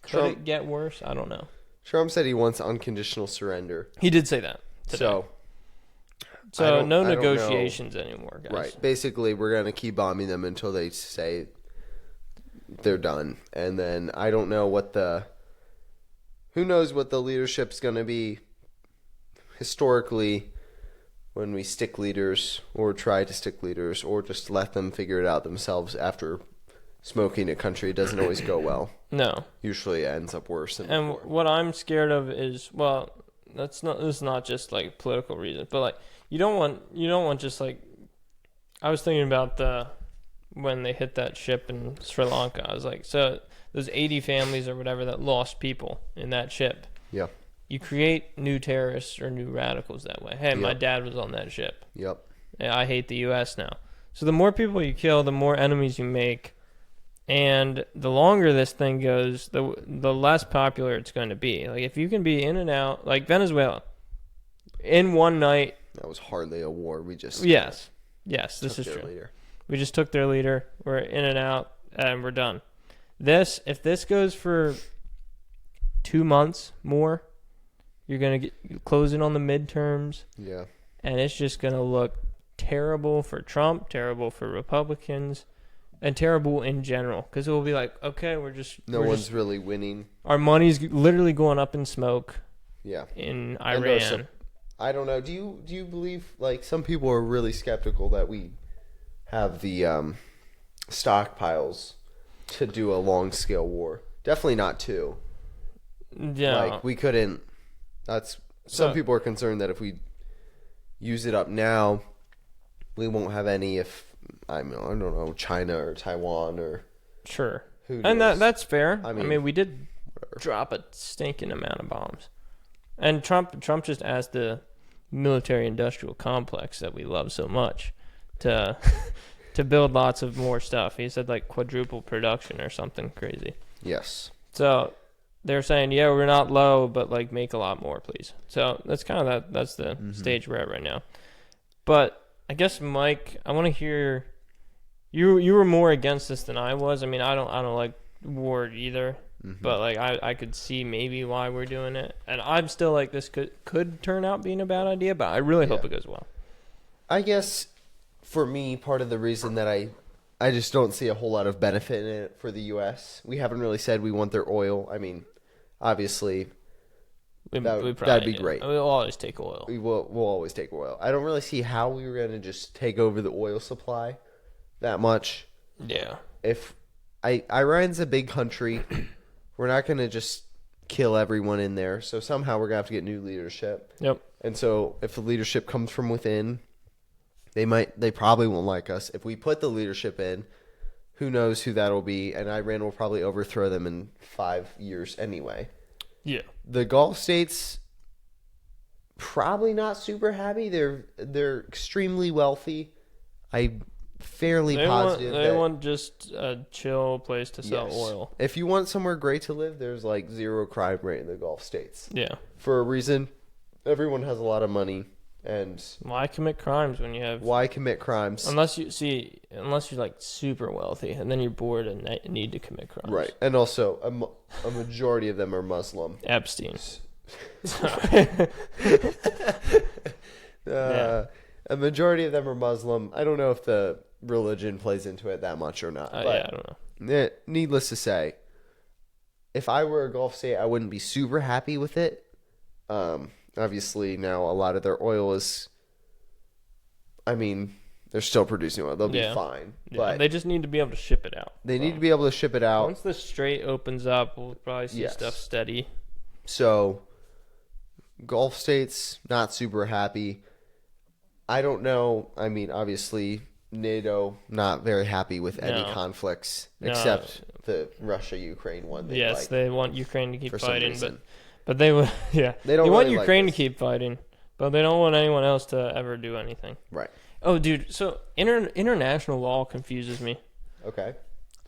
Could it get worse? I don't know. Trump said he wants unconditional surrender. He did say that today. So no negotiations anymore, guys. Right. Basically, we're going to keep bombing them until they say they're done. And then I don't know who knows what the leadership's going to be. Historically, when we stick leaders or try to stick leaders or just let them figure it out themselves after smoking a country, it doesn't always go well. No. Usually it ends up worse than before. What I'm scared of is, this is not just political reasons, but you don't want just I was thinking about when they hit that ship in Sri Lanka. I was like, so those 80 families or whatever that lost people in that ship. Yeah. You create new terrorists or new radicals that way. Hey, my dad was on that ship. Yep. I hate the U.S. now. So the more people you kill, the more enemies you make. And the longer this thing goes, the less popular it's going to be. If you can be in and out, like Venezuela, in one night. That was hardly a war. Yes. Yes, this is their true. leader. We just took their leader. We're in and out, and we're done. If this goes for 2 months more, you're gonna get closing on the midterms, Yeah. and it's just gonna look terrible for Trump, terrible for Republicans, and terrible in general. Because it will be like, okay, we're one's really winning. our money's literally going up in smoke. Yeah. In And Iran. I don't know. Do you believe, like, some people are really skeptical that we have the stockpiles to do a long scale war? Definitely not two. Yeah. Like, we couldn't. Some people are concerned that if we use it up now, we won't have any if, I don't know, China or Taiwan or. Sure. Who And knows? that's fair. I mean, mean, we did whatever. drop a stinking amount of bombs. And Trump just asked the military industrial complex that we love so much to to build lots of more stuff. He said like quadruple production or something crazy. Yes. So they're saying, yeah, we're not low, but like make a lot more, please. So that's kind of that's the stage we're at right now. But I guess, Mike, I want to hear you were more against this than I was. I mean, I don't like war either. But like I could see maybe why we're doing it, and I'm still like this could turn out being a bad idea, but I really hope it goes well. I guess for me, part of the reason that I just don't see a whole lot of benefit in it for the U.S. We haven't really said we want their oil. I mean, obviously, that'd be great. We'll always take oil. We'll always take oil. I don't really see how we were going to just take over the oil supply that much. Yeah. If Iran's a big country. We're not going to just kill everyone in there. So somehow we're going to have to get new leadership. Yep. And so if the leadership comes from within, they probably won't like us. If we put the leadership in, who knows who that'll be. And Iran will probably overthrow them in 5 years anyway. Yeah. The Gulf states, probably not super happy. They're extremely wealthy. I'm fairly positive they want just a chill place to sell yes. oil. If you want somewhere great to live, there's like zero crime rate in the Gulf states. Yeah. For a reason, everyone has a lot of money, and why commit crimes when you have? Why commit crimes? Unless you're like super wealthy, and then you're bored and need to commit crimes. Right, and also a majority of them are Muslim. Epstein. Yeah. A majority of them are Muslim. I don't know if the religion plays into it that much or not. But yeah, I don't know. Needless to say, if I were a Gulf state, I wouldn't be super happy with it. Obviously, now a lot of their oil is. I mean, they're still producing oil. They'll be fine. Yeah, but they just need to be able to ship it out. They need to be able to ship it out. Once the strait opens up, we'll probably see stuff steady. So, Gulf states, not super happy. I don't know. I mean, obviously, NATO not very happy with any conflicts except the Russia-Ukraine one. They want Ukraine to keep fighting, reason. but they would they want really Ukraine like to keep fighting, but they don't want anyone else to ever do anything. Right. Oh, dude. So international law confuses me. Okay.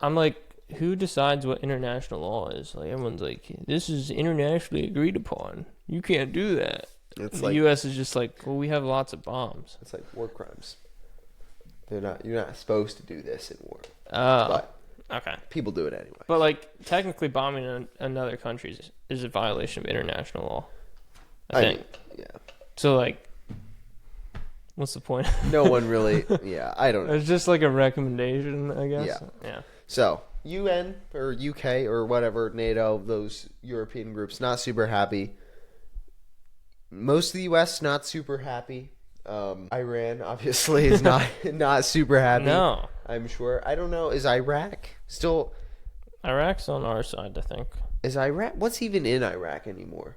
I'm like, who decides what international law is? Like everyone's like, this is internationally agreed upon. You can't do that. It's the like, U.S. is just like, well, we have lots of bombs. It's like war crimes. You're not supposed to do this in war. But okay, people do it anyway. But like, technically, bombing another country is a violation of international law. I think. Yeah. So like, what's the point? No one really. Yeah, I don't know. It's just like a recommendation, I guess. Yeah. Yeah. So UN or UK or whatever, NATO, those European groups, not super happy. Most of the U.S. not super happy. Iran obviously is not super happy. No, I'm sure. I don't know. Is Iraq still? Iraq's on our side, I think. Is Iraq? What's even in Iraq anymore?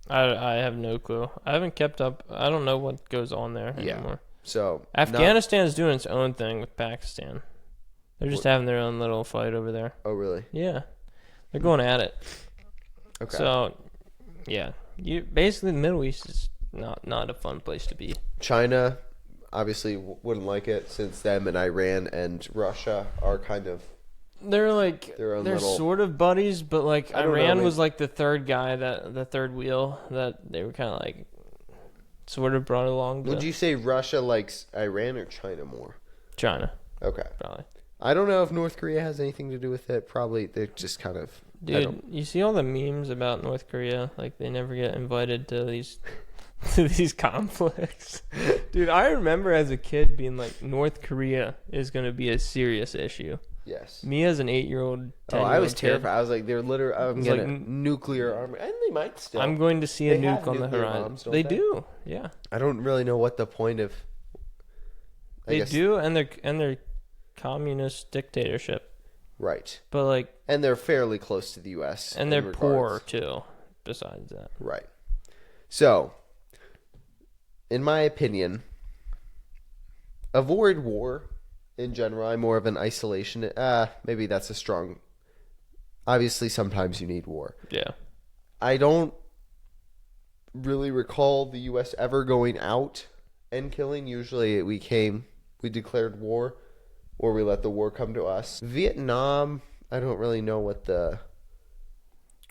I have no clue. I haven't kept up. I don't know what goes on there anymore. So Afghanistan's doing its own thing with Pakistan. They're just having their own little fight over there. Oh, really? Yeah, they're going at it. Okay. So, yeah, basically the Middle East is not a fun place to be. China obviously wouldn't like it since them and Iran and Russia are kind of. They're like they're sort of buddies, but like Iran was like the third guy the third wheel that they were kind of like sort of brought along Would to you say Russia likes Iran or China more? China, Okay. probably. I don't know if North Korea has anything to do with it. Probably they're just kind of. Dude, you see all the memes about North Korea? Like, they never get invited to these to these conflicts. Dude, I remember as a kid being like, North Korea is going to be a serious issue. Yes. Me as an 8-year-old, 10-year-old I was kid, terrified. I was like, they're literally. I'm It's gonna like nuclear army, and they might still. I'm going to see a They have nuke on the nuclear horizon. bombs, don't They they? do, yeah. I don't really know what the point of. I They guess- do, and they're communist dictatorship. Right. But like, And they're fairly close to the U.S. and in they're poor regards. too. Besides that, Right. So, in my opinion, avoid war in general. I'm more of an isolation. Maybe that's a strong. Obviously, sometimes you need war. yeah. I don't really recall the U.S. ever going out and killing. Usually, we declared war, or we let the war come to us. Vietnam, I don't really know what the.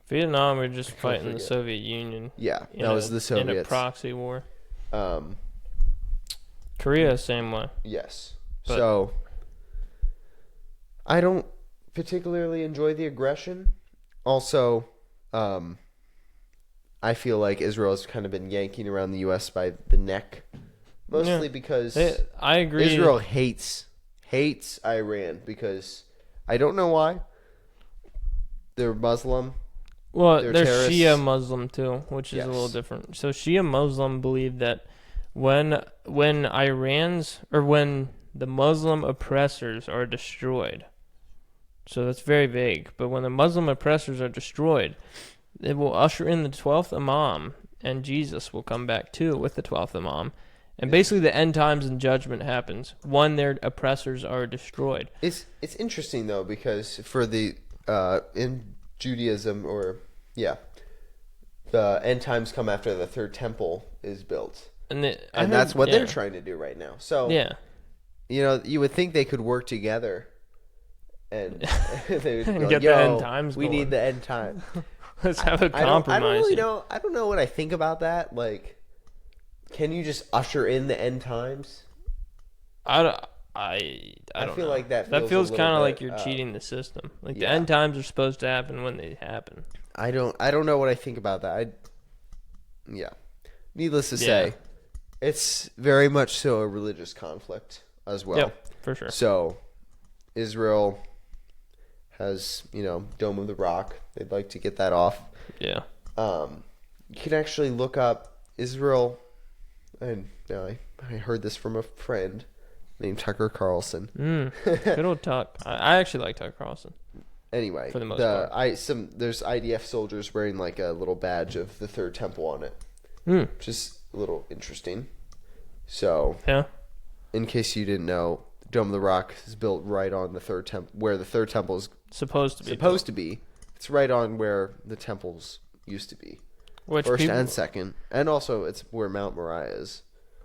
Vietnam were just fighting the forget. Soviet Union. Yeah, in that was the in a Soviets. proxy war. Um, Korea, same way. yes. But- So, I don't particularly enjoy the aggression. Also, I feel like Israel has kind of been yanking around the U.S. by the neck, mostly because I agree. Israel hates Iran because I don't know why. They're Muslim. Well, they're they're terrorists. Shia Muslim too, which is Yes. a little different. So Shia Muslim believe that when the Muslim oppressors are destroyed, so that's very vague. But when the Muslim oppressors are destroyed, it will usher in the 12th Imam, and Jesus will come back too with the 12th Imam. And basically, the end times and judgment happens when their oppressors are destroyed. It's interesting though because for the in Judaism the end times come after the third temple is built, And that's what they're trying to do right now. So Yeah. you would think they could work together, and they would be And like, get the end times we going." need the end time. Let's have a I compromise. don't really here. know. I don't know what I think about that. Like, can you just usher in the end times? I don't feel know. like that feels feels a little kind of like bit, you're cheating the system. Like the yeah. end times are supposed to happen when they happen. I don't know what I think about that. Needless to Yeah. say, it's very much so a religious conflict as well. Yep, for sure. So, Israel has, Dome of the Rock. They'd like to get that off. Yeah. You can actually look up Israel, and I heard this from a friend named Tucker Carlson. Good old Tuck. I actually like Tuck Carlson. Anyway, For the most part. there's IDF soldiers wearing like a little badge of the third temple on it, which is a little interesting. So, Yeah. in case you didn't know, Dome of the Rock is built right on the third temple, where the third temple is Supposed to be. supposed to be. It's right on where the temples used to be, Which first people, and second, and also it's where Mount Moriah is.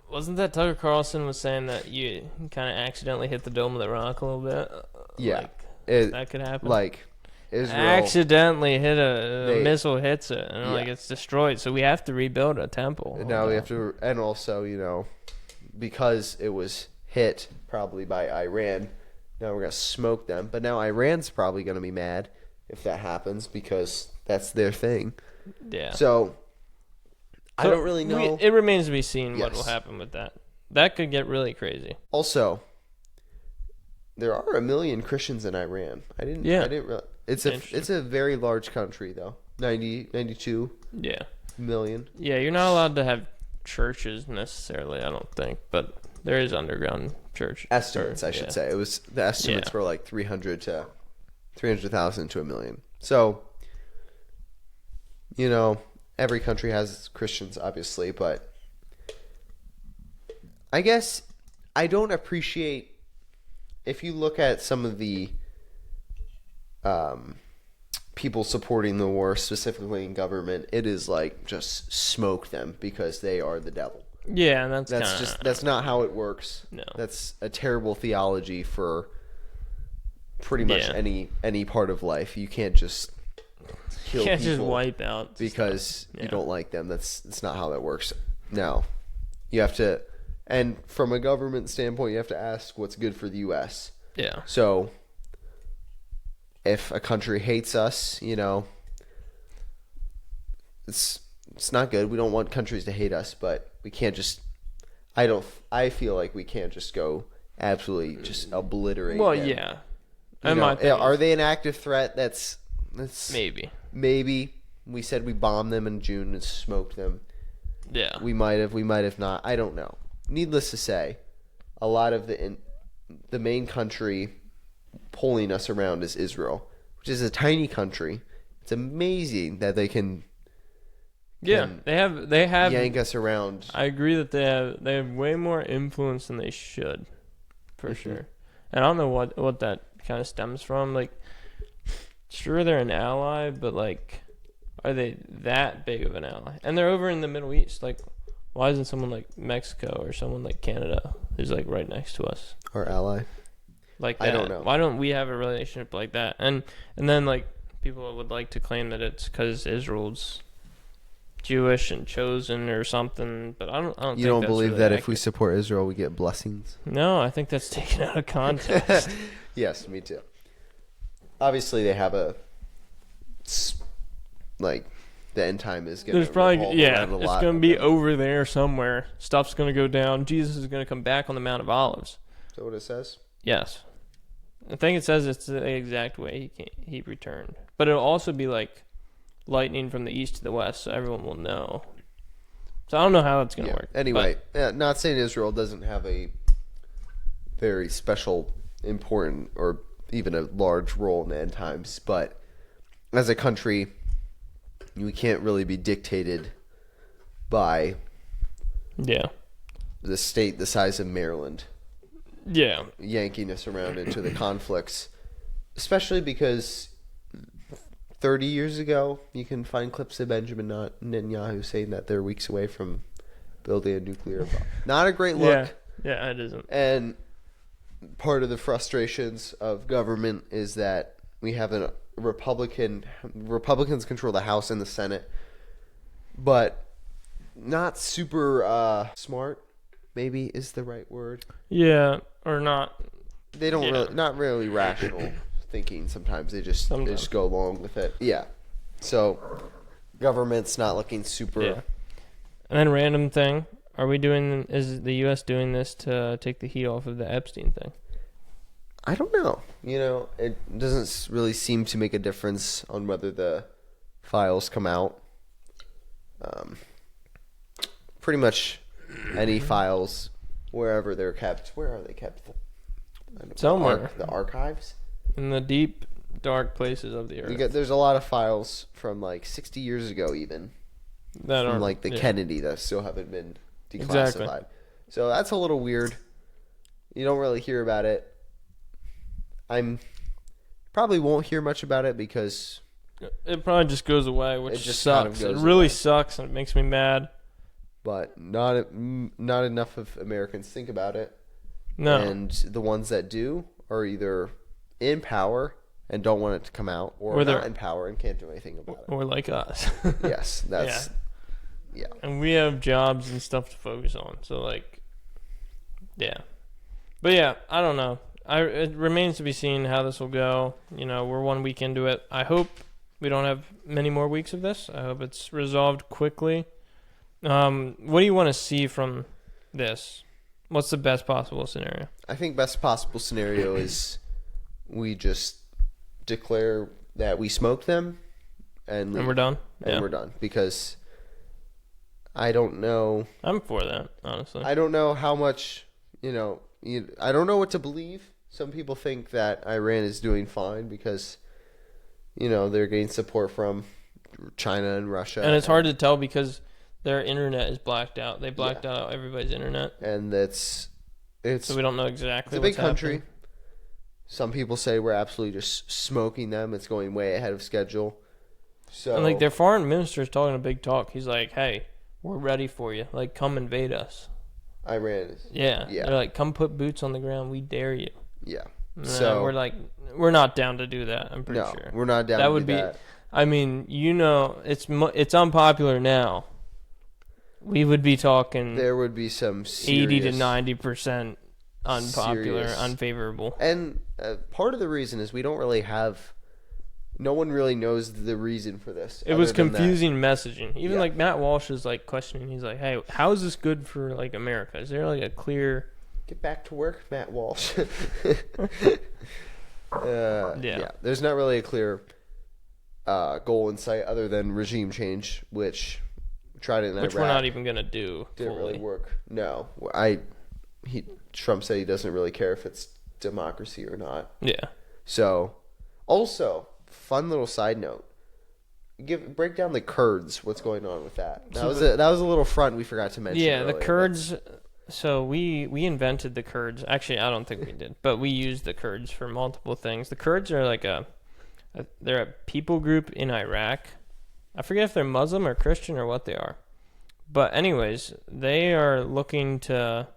wasn't that Tucker Carlson was saying that you kind of accidentally hit the Dome of the Rock a little bit? Yeah, Like, that could happen. like Israel. Accidentally hit a They- missile hits it and like Yeah. it's destroyed. So we have to rebuild a temple. And now we have to, and also, because it was hit probably by Iran, now we're gonna smoke them. But now Iran's probably gonna be mad if that happens because that's their thing. Yeah. So I don't really know. It remains to be seen what Yes. will happen with that. That could get really crazy. Also, there are 1 million Christians in Iran. I didn't realize. It's a very large country though. 92 Yeah. million. Yeah, you're not allowed to have churches necessarily, I don't think, but there is underground church. Estimates, I should say. It was the estimates were like 300,000 to 1 million. So, every country has Christians, obviously, but I guess I don't appreciate if you look at some of the people supporting the war, specifically in government. It is like just smoke them because they are the devil. Yeah, and That's not how it works. No. That's a terrible theology for pretty much any part of life. You can't just kill can't people just wipe out because stuff. you don't like them. That's not how that works. Now, You have to, and from a government standpoint, you have to ask what's good for the U.S. Yeah. So if a country hates us, it's not good. We don't want countries to hate us, but we can't just. I feel like we can't just go absolutely just obliterate. Well, them. yeah. Are they an active threat? That's maybe. Maybe we said we bombed them in June and smoked them. Yeah. We might have not. I don't know. Needless to say, a lot of the main country pulling us around is Israel, which is a tiny country. It's amazing that they can. Yeah, they have yank us around. I agree that they have way more influence than they should, for sure. And I don't know what that kind of stems from. Like, sure they're an ally, but like, are they that big of an ally? And they're over in the Middle East. Like, why isn't someone like Mexico or someone like Canada who's like right next to us? Our ally. Like that. I don't know. Why don't we have a relationship like that? And then like people would like to claim that it's because Israel's Jewish and chosen or something, but I don't. You think don't that's believe really that accurate. if we support Israel, we get blessings? No, I think that's taken out of context. Yes, me too. Obviously, they have like the end time is going to. There's probably around a it's lot going to of be them. over there somewhere. Stuff's going to go down. Jesus is going to come back on the Mount of Olives. Is that what it says? Yes, I think it says it's the exact way he returned, but it'll also be like lightning from the east to the west, so everyone will know. So I don't know how it's going to work. Anyway, not saying Israel doesn't have a very special, important, or even a large role in the end times, but as a country, we can't really be dictated by the state the size of Maryland yanking us around into the conflicts, especially because 30 years ago, you can find clips of Benjamin Netanyahu saying that they're weeks away from building a nuclear bomb. Not a great look. Yeah, it isn't. And part of the frustrations of government is that we have Republicans control the House and the Senate, but not super smart, maybe is the right word. Yeah, or not. They don't not really rational thinking sometimes. They just go along with it. Yeah. So government's not looking super. Yeah. And then random thing, is the U.S. doing this to take the heat off of the Epstein thing? I don't know. It doesn't really seem to make a difference on whether the files come out. Pretty much any files, wherever they're kept. Where are they kept? Somewhere. The archives? In the deep, dark places of the earth. There's a lot of files from like 60 years ago even. From like the Kennedy that still haven't been declassified. Exactly. So that's a little weird. You don't really hear about it. Probably won't hear much about it because it probably just goes away, which just sucks. kind of goes it really away. sucks, and it makes me mad. But not enough of Americans think about it. No. And the ones that do are either in power and don't want it to come out, or they're not in power and can't do anything about it. Or like us. Yes, that's yeah. And we have jobs and stuff to focus on. So like, yeah. But yeah, I don't know. It remains to be seen how this will go. We're 1 week into it. I hope we don't have many more weeks of this. I hope it's resolved quickly. What do you want to see from this? What's the best possible scenario? I think best possible scenario is we just declare that we smoked them and we're done. And we're done, because I don't know. I'm for that, honestly. I don't know how much, I don't know what to believe. Some people think that Iran is doing fine because, they're getting support from China and Russia. And it's hard to tell because their internet is blacked out. They blacked out everybody's internet. And it's so we don't know exactly it's a what's big country. happening. Some people say we're absolutely just smoking them. It's going way ahead of schedule. So, And their foreign minister is talking a big talk. He's like, "Hey, we're ready for you. Like, come invade us." Iran is. Yeah. Yeah. They're like, "Come put boots on the ground. We dare you." Yeah. So we're like, we're not down to do that. I'm pretty sure. We're not down. That to would do be. that. I mean, it's unpopular now. we would be talking there would be some 80 to serious, 90% unpopular, serious. unfavorable. And part of the reason is we don't really have. No one really knows the reason for this. It was other than that. confusing messaging. Even Yeah. like Matt Walsh is like questioning. He's like, "Hey, how is this good for like America? Is there like a clear?" Get back to work, Matt Walsh. Yeah. There's not really a clear goal in sight other than regime change, which tried it in Which Iraq. we're not even gonna do. Didn't fully. really work. No, Trump said he doesn't really care if it's democracy or not. Yeah. So, also, fun little side note. Break down the Kurds. What's going on with that? That was a little front we forgot to mention. Yeah, the earlier, Kurds. So we invented the Kurds. Actually, I don't think we did, but we used the Kurds for multiple things. The Kurds are like they're a people group in Iraq. I forget if they're Muslim or Christian or what they are. But anyways, they are looking to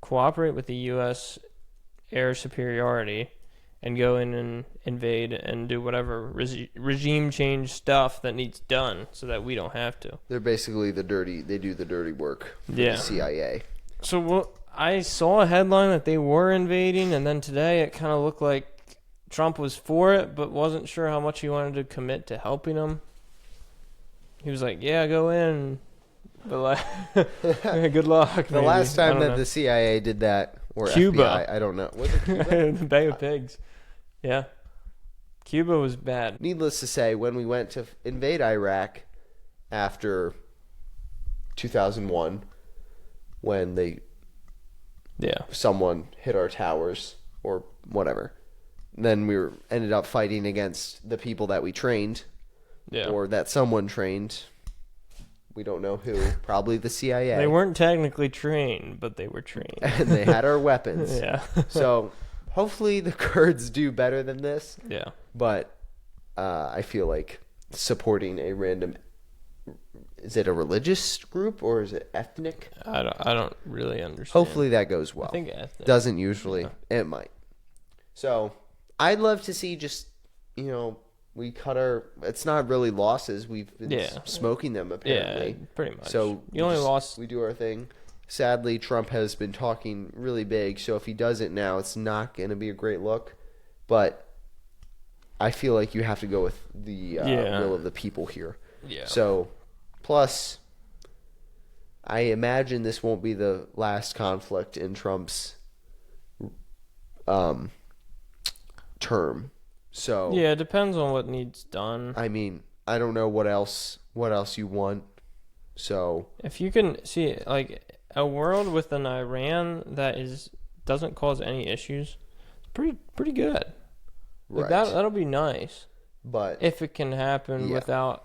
cooperate with the U.S. air superiority and go in and invade and do whatever regime change stuff that needs done so that we don't have to. They're basically they do the dirty work for Yeah. the CIA. So I saw a headline that they were invading, and then today it kind of looked like Trump was for it, but wasn't sure how much he wanted to commit to helping them. He was like, "Yeah, go in, but like, good luck." The last time that the CIA did that, or Cuba. FBI, I don't know. Was it Cuba? the Bay of Pigs. Yeah, Cuba was bad. Needless to say, when we went to invade Iraq after 2001, when someone hit our towers or whatever, then we ended up fighting against the people that we trained, or that someone trained. We don't know who. Probably the CIA. They weren't technically trained, but they were trained. And they had our weapons. Yeah. So hopefully the Kurds do better than this. Yeah. But I feel like supporting a random... Is it a religious group or is it ethnic? I don't really understand. Hopefully that goes well. I think ethnic. Doesn't usually. Yeah. It might. So I'd love to see just, we cut our... It's not really losses. We've been smoking them, apparently. Yeah, pretty much. So you only lost... We do our thing. Sadly, Trump has been talking really big, so if he does it now, it's not going to be a great look. But I feel like you have to go with the will of the people here. Yeah. So, plus, I imagine this won't be the last conflict in Trump's term. So yeah, it depends on what needs done. I mean, I don't know what else you want. So if you can see like a world with an Iran that doesn't cause any issues, it's pretty good. Like right. that'll be nice. But if it can happen without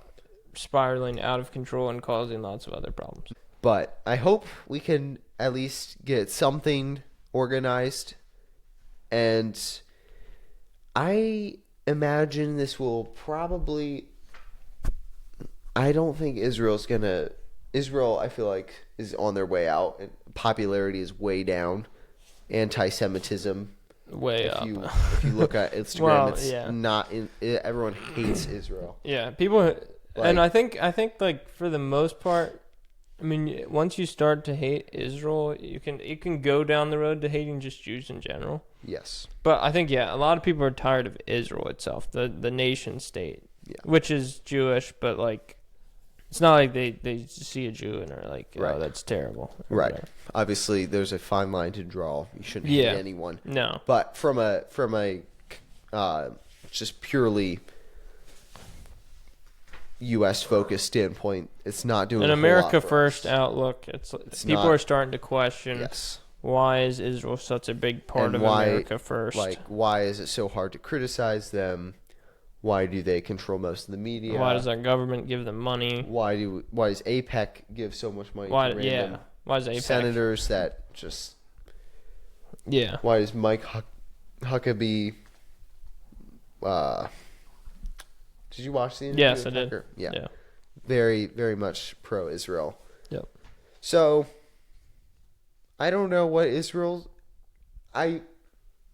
spiraling out of control and causing lots of other problems. But I hope we can at least get something organized, and I imagine this will probably... I don't think Israel's gonna... Israel, I feel like, is on their way out. And popularity is way down. Anti-Semitism, way if up. If you look at Instagram, Well, it's yeah. not... everyone hates Israel. Yeah, people... and I think like for the most part, I mean, once you start to hate Israel, you can go down the road to hating just Jews in general. Yes. But I think a lot of people are tired of Israel itself, the nation state, which is Jewish, but like it's not like they see a Jew and are like, oh, that's terrible. Right. Whatever. Obviously, there's a fine line to draw. You shouldn't hate anyone. No. But from a just purely U.S. focused standpoint, it's not doing an a America whole lot for first us. outlook. It's people not, are starting to question why is Israel such a big part of America first? Like, why is it so hard to criticize them? Why do they control most of the media? Why does our government give them money? Why does APEC give so much money to random why does APEC? senators that just... Yeah. Why does Mike Huckabee... did you watch the interview? Yes, I did. Yeah. Very, very much pro-Israel. Yep. So, I don't know what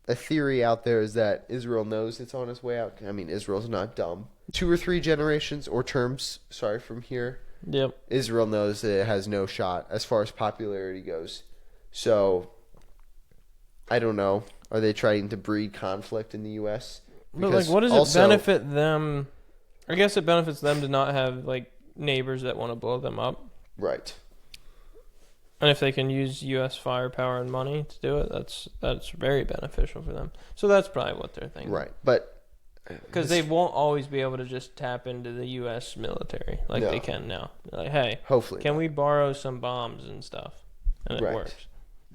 a theory out there is that Israel knows it's on its way out. I mean, Israel's not dumb. 2 or 3 generations or terms, from here, Yep. Israel knows that it has no shot as far as popularity goes. So, I don't know. Are they trying to breed conflict in the U.S.? But, like, what does it benefit them? I guess it benefits them to not have, like, neighbors that want to blow them up. Right. And if they can use U.S. firepower and money to do it, that's very beneficial for them. So that's probably what they're thinking. Right. But because they won't always be able to just tap into the U.S. military like they can now. Like, hey, hopefully, can we borrow some bombs and stuff? And it works.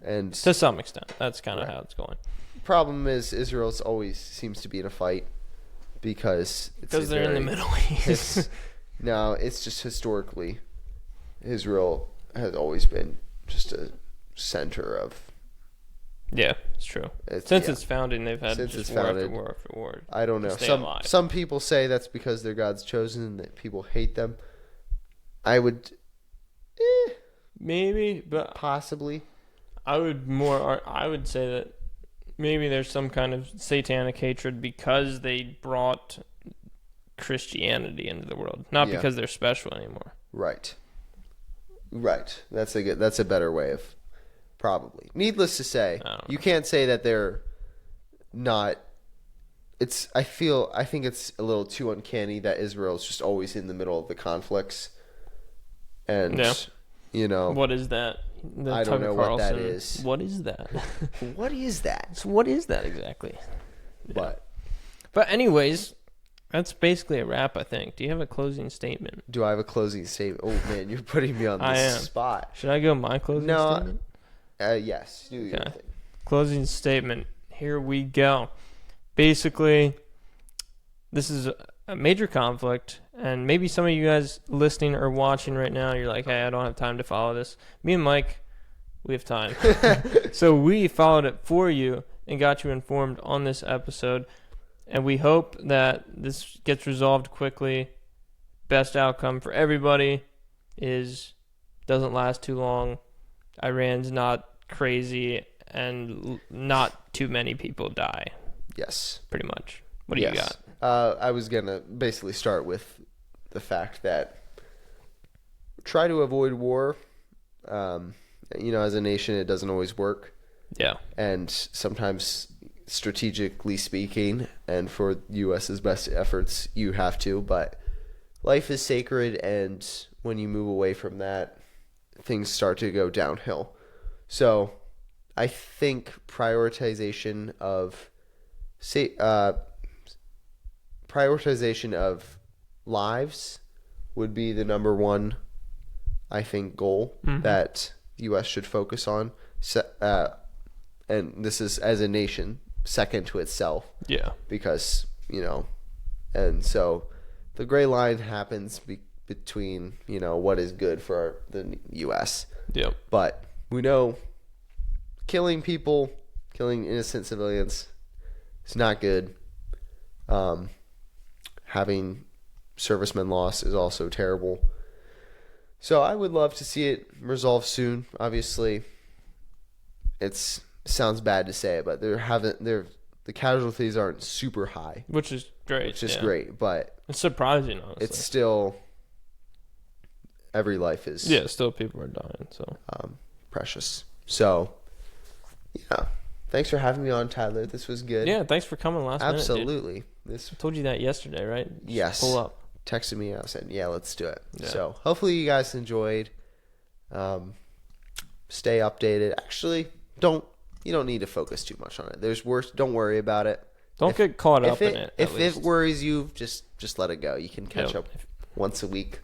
And to some extent, that's kind of how it's going. Problem is, Israel always seems to be in a fight because they're in the Middle East. No, it's just historically, Israel has always been just a center of. Yeah, it's true. Since its founding, they've had war after war after war. I don't know. Some people say that's because they're God's chosen and that people hate them. I would, maybe, but possibly. I would say that maybe there's some kind of satanic hatred because they brought Christianity into the world, not because they're special anymore. Right. That's a better way of. Probably. Needless to say, you can't say that they're not. I think it's a little too uncanny that Israel's just always in the middle of the conflicts. And, what is that? I don't know what that is. What is that? What is that? So what is that exactly? Yeah. But anyways, that's basically a wrap, I think. Do you have a closing statement? Do I have a closing statement? Oh, man, you're putting me on the spot. Should I go my closing statement? Yes. Do your thing. Closing statement. Here we go. Basically, this is a major conflict, and maybe some of you guys listening or watching right now, you're like, hey, I don't have time to follow this. Me and Mike, we have time. So we followed it for you and got you informed on this episode, and we hope that this gets resolved quickly. Best outcome for everybody doesn't last too long. Iran's not crazy, and not too many people die. Yes. Pretty much. What do you got? I was going to basically start with the fact that try to avoid war. As a nation, it doesn't always work. Yeah. And sometimes, strategically speaking, and for U.S.'s best efforts, you have to. But life is sacred, and when you move away from that, things start to go downhill. So, I think prioritization of lives would be the number one, I think, goal that U.S. should focus on. And this is, as a nation, second to itself. Yeah. Because, and so the gray line happens between, what is good for the U.S. Yep. But we know killing innocent civilians is not good. Having servicemen lost is also terrible. So I would love to see it resolved soon. Obviously, it sounds bad to say it, but the casualties aren't super high, which is great. Which is great, but it's surprising. Honestly, it's still every life is still people are dying. So precious. So yeah, thanks for having me on, Tyler. This was good. Yeah, thanks for coming last minute. Absolutely. I told you that yesterday, right? Yes. Pull up. Texted me. I said, "Yeah, let's do it." Yeah. So hopefully you guys enjoyed. Stay updated. Actually, you don't need to focus too much on it. There's worse. Don't worry about it. Don't get caught up in it. If it worries you, just let it go. You can catch up once a week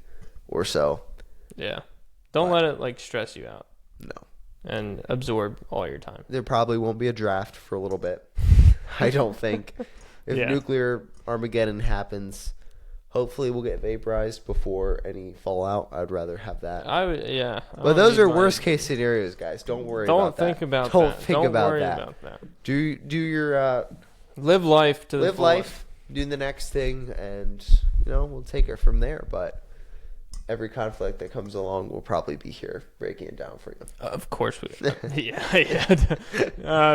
or so. Yeah. Don't let it stress you out. No. And absorb all your time. There probably won't be a draft for a little bit. I don't think. If nuclear Armageddon happens, hopefully we'll get vaporized before any fallout. I'd rather have that. But those are worst case scenarios, guys. Don't worry about that. Don't think about that. Do your live life to the fullest. Life, do the next thing, and we'll take it from there. But every conflict that comes along, we'll probably be here breaking it down for you. Of course we will.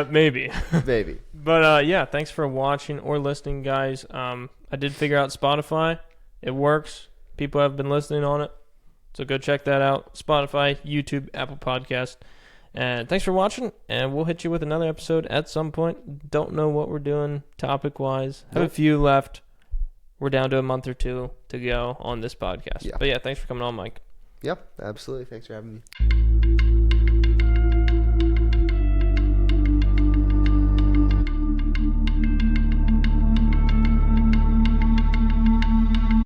Maybe. Maybe. But thanks for watching or listening, guys. I did figure out Spotify. It works. People have been listening on it. So go check that out. Spotify, YouTube, Apple Podcast. And thanks for watching, and we'll hit you with another episode at some point. Don't know what we're doing topic-wise. Have a few left. We're down to a month or two to go on this podcast. Yeah. But yeah, thanks for coming on, Mike. Yep, absolutely. Thanks for having me.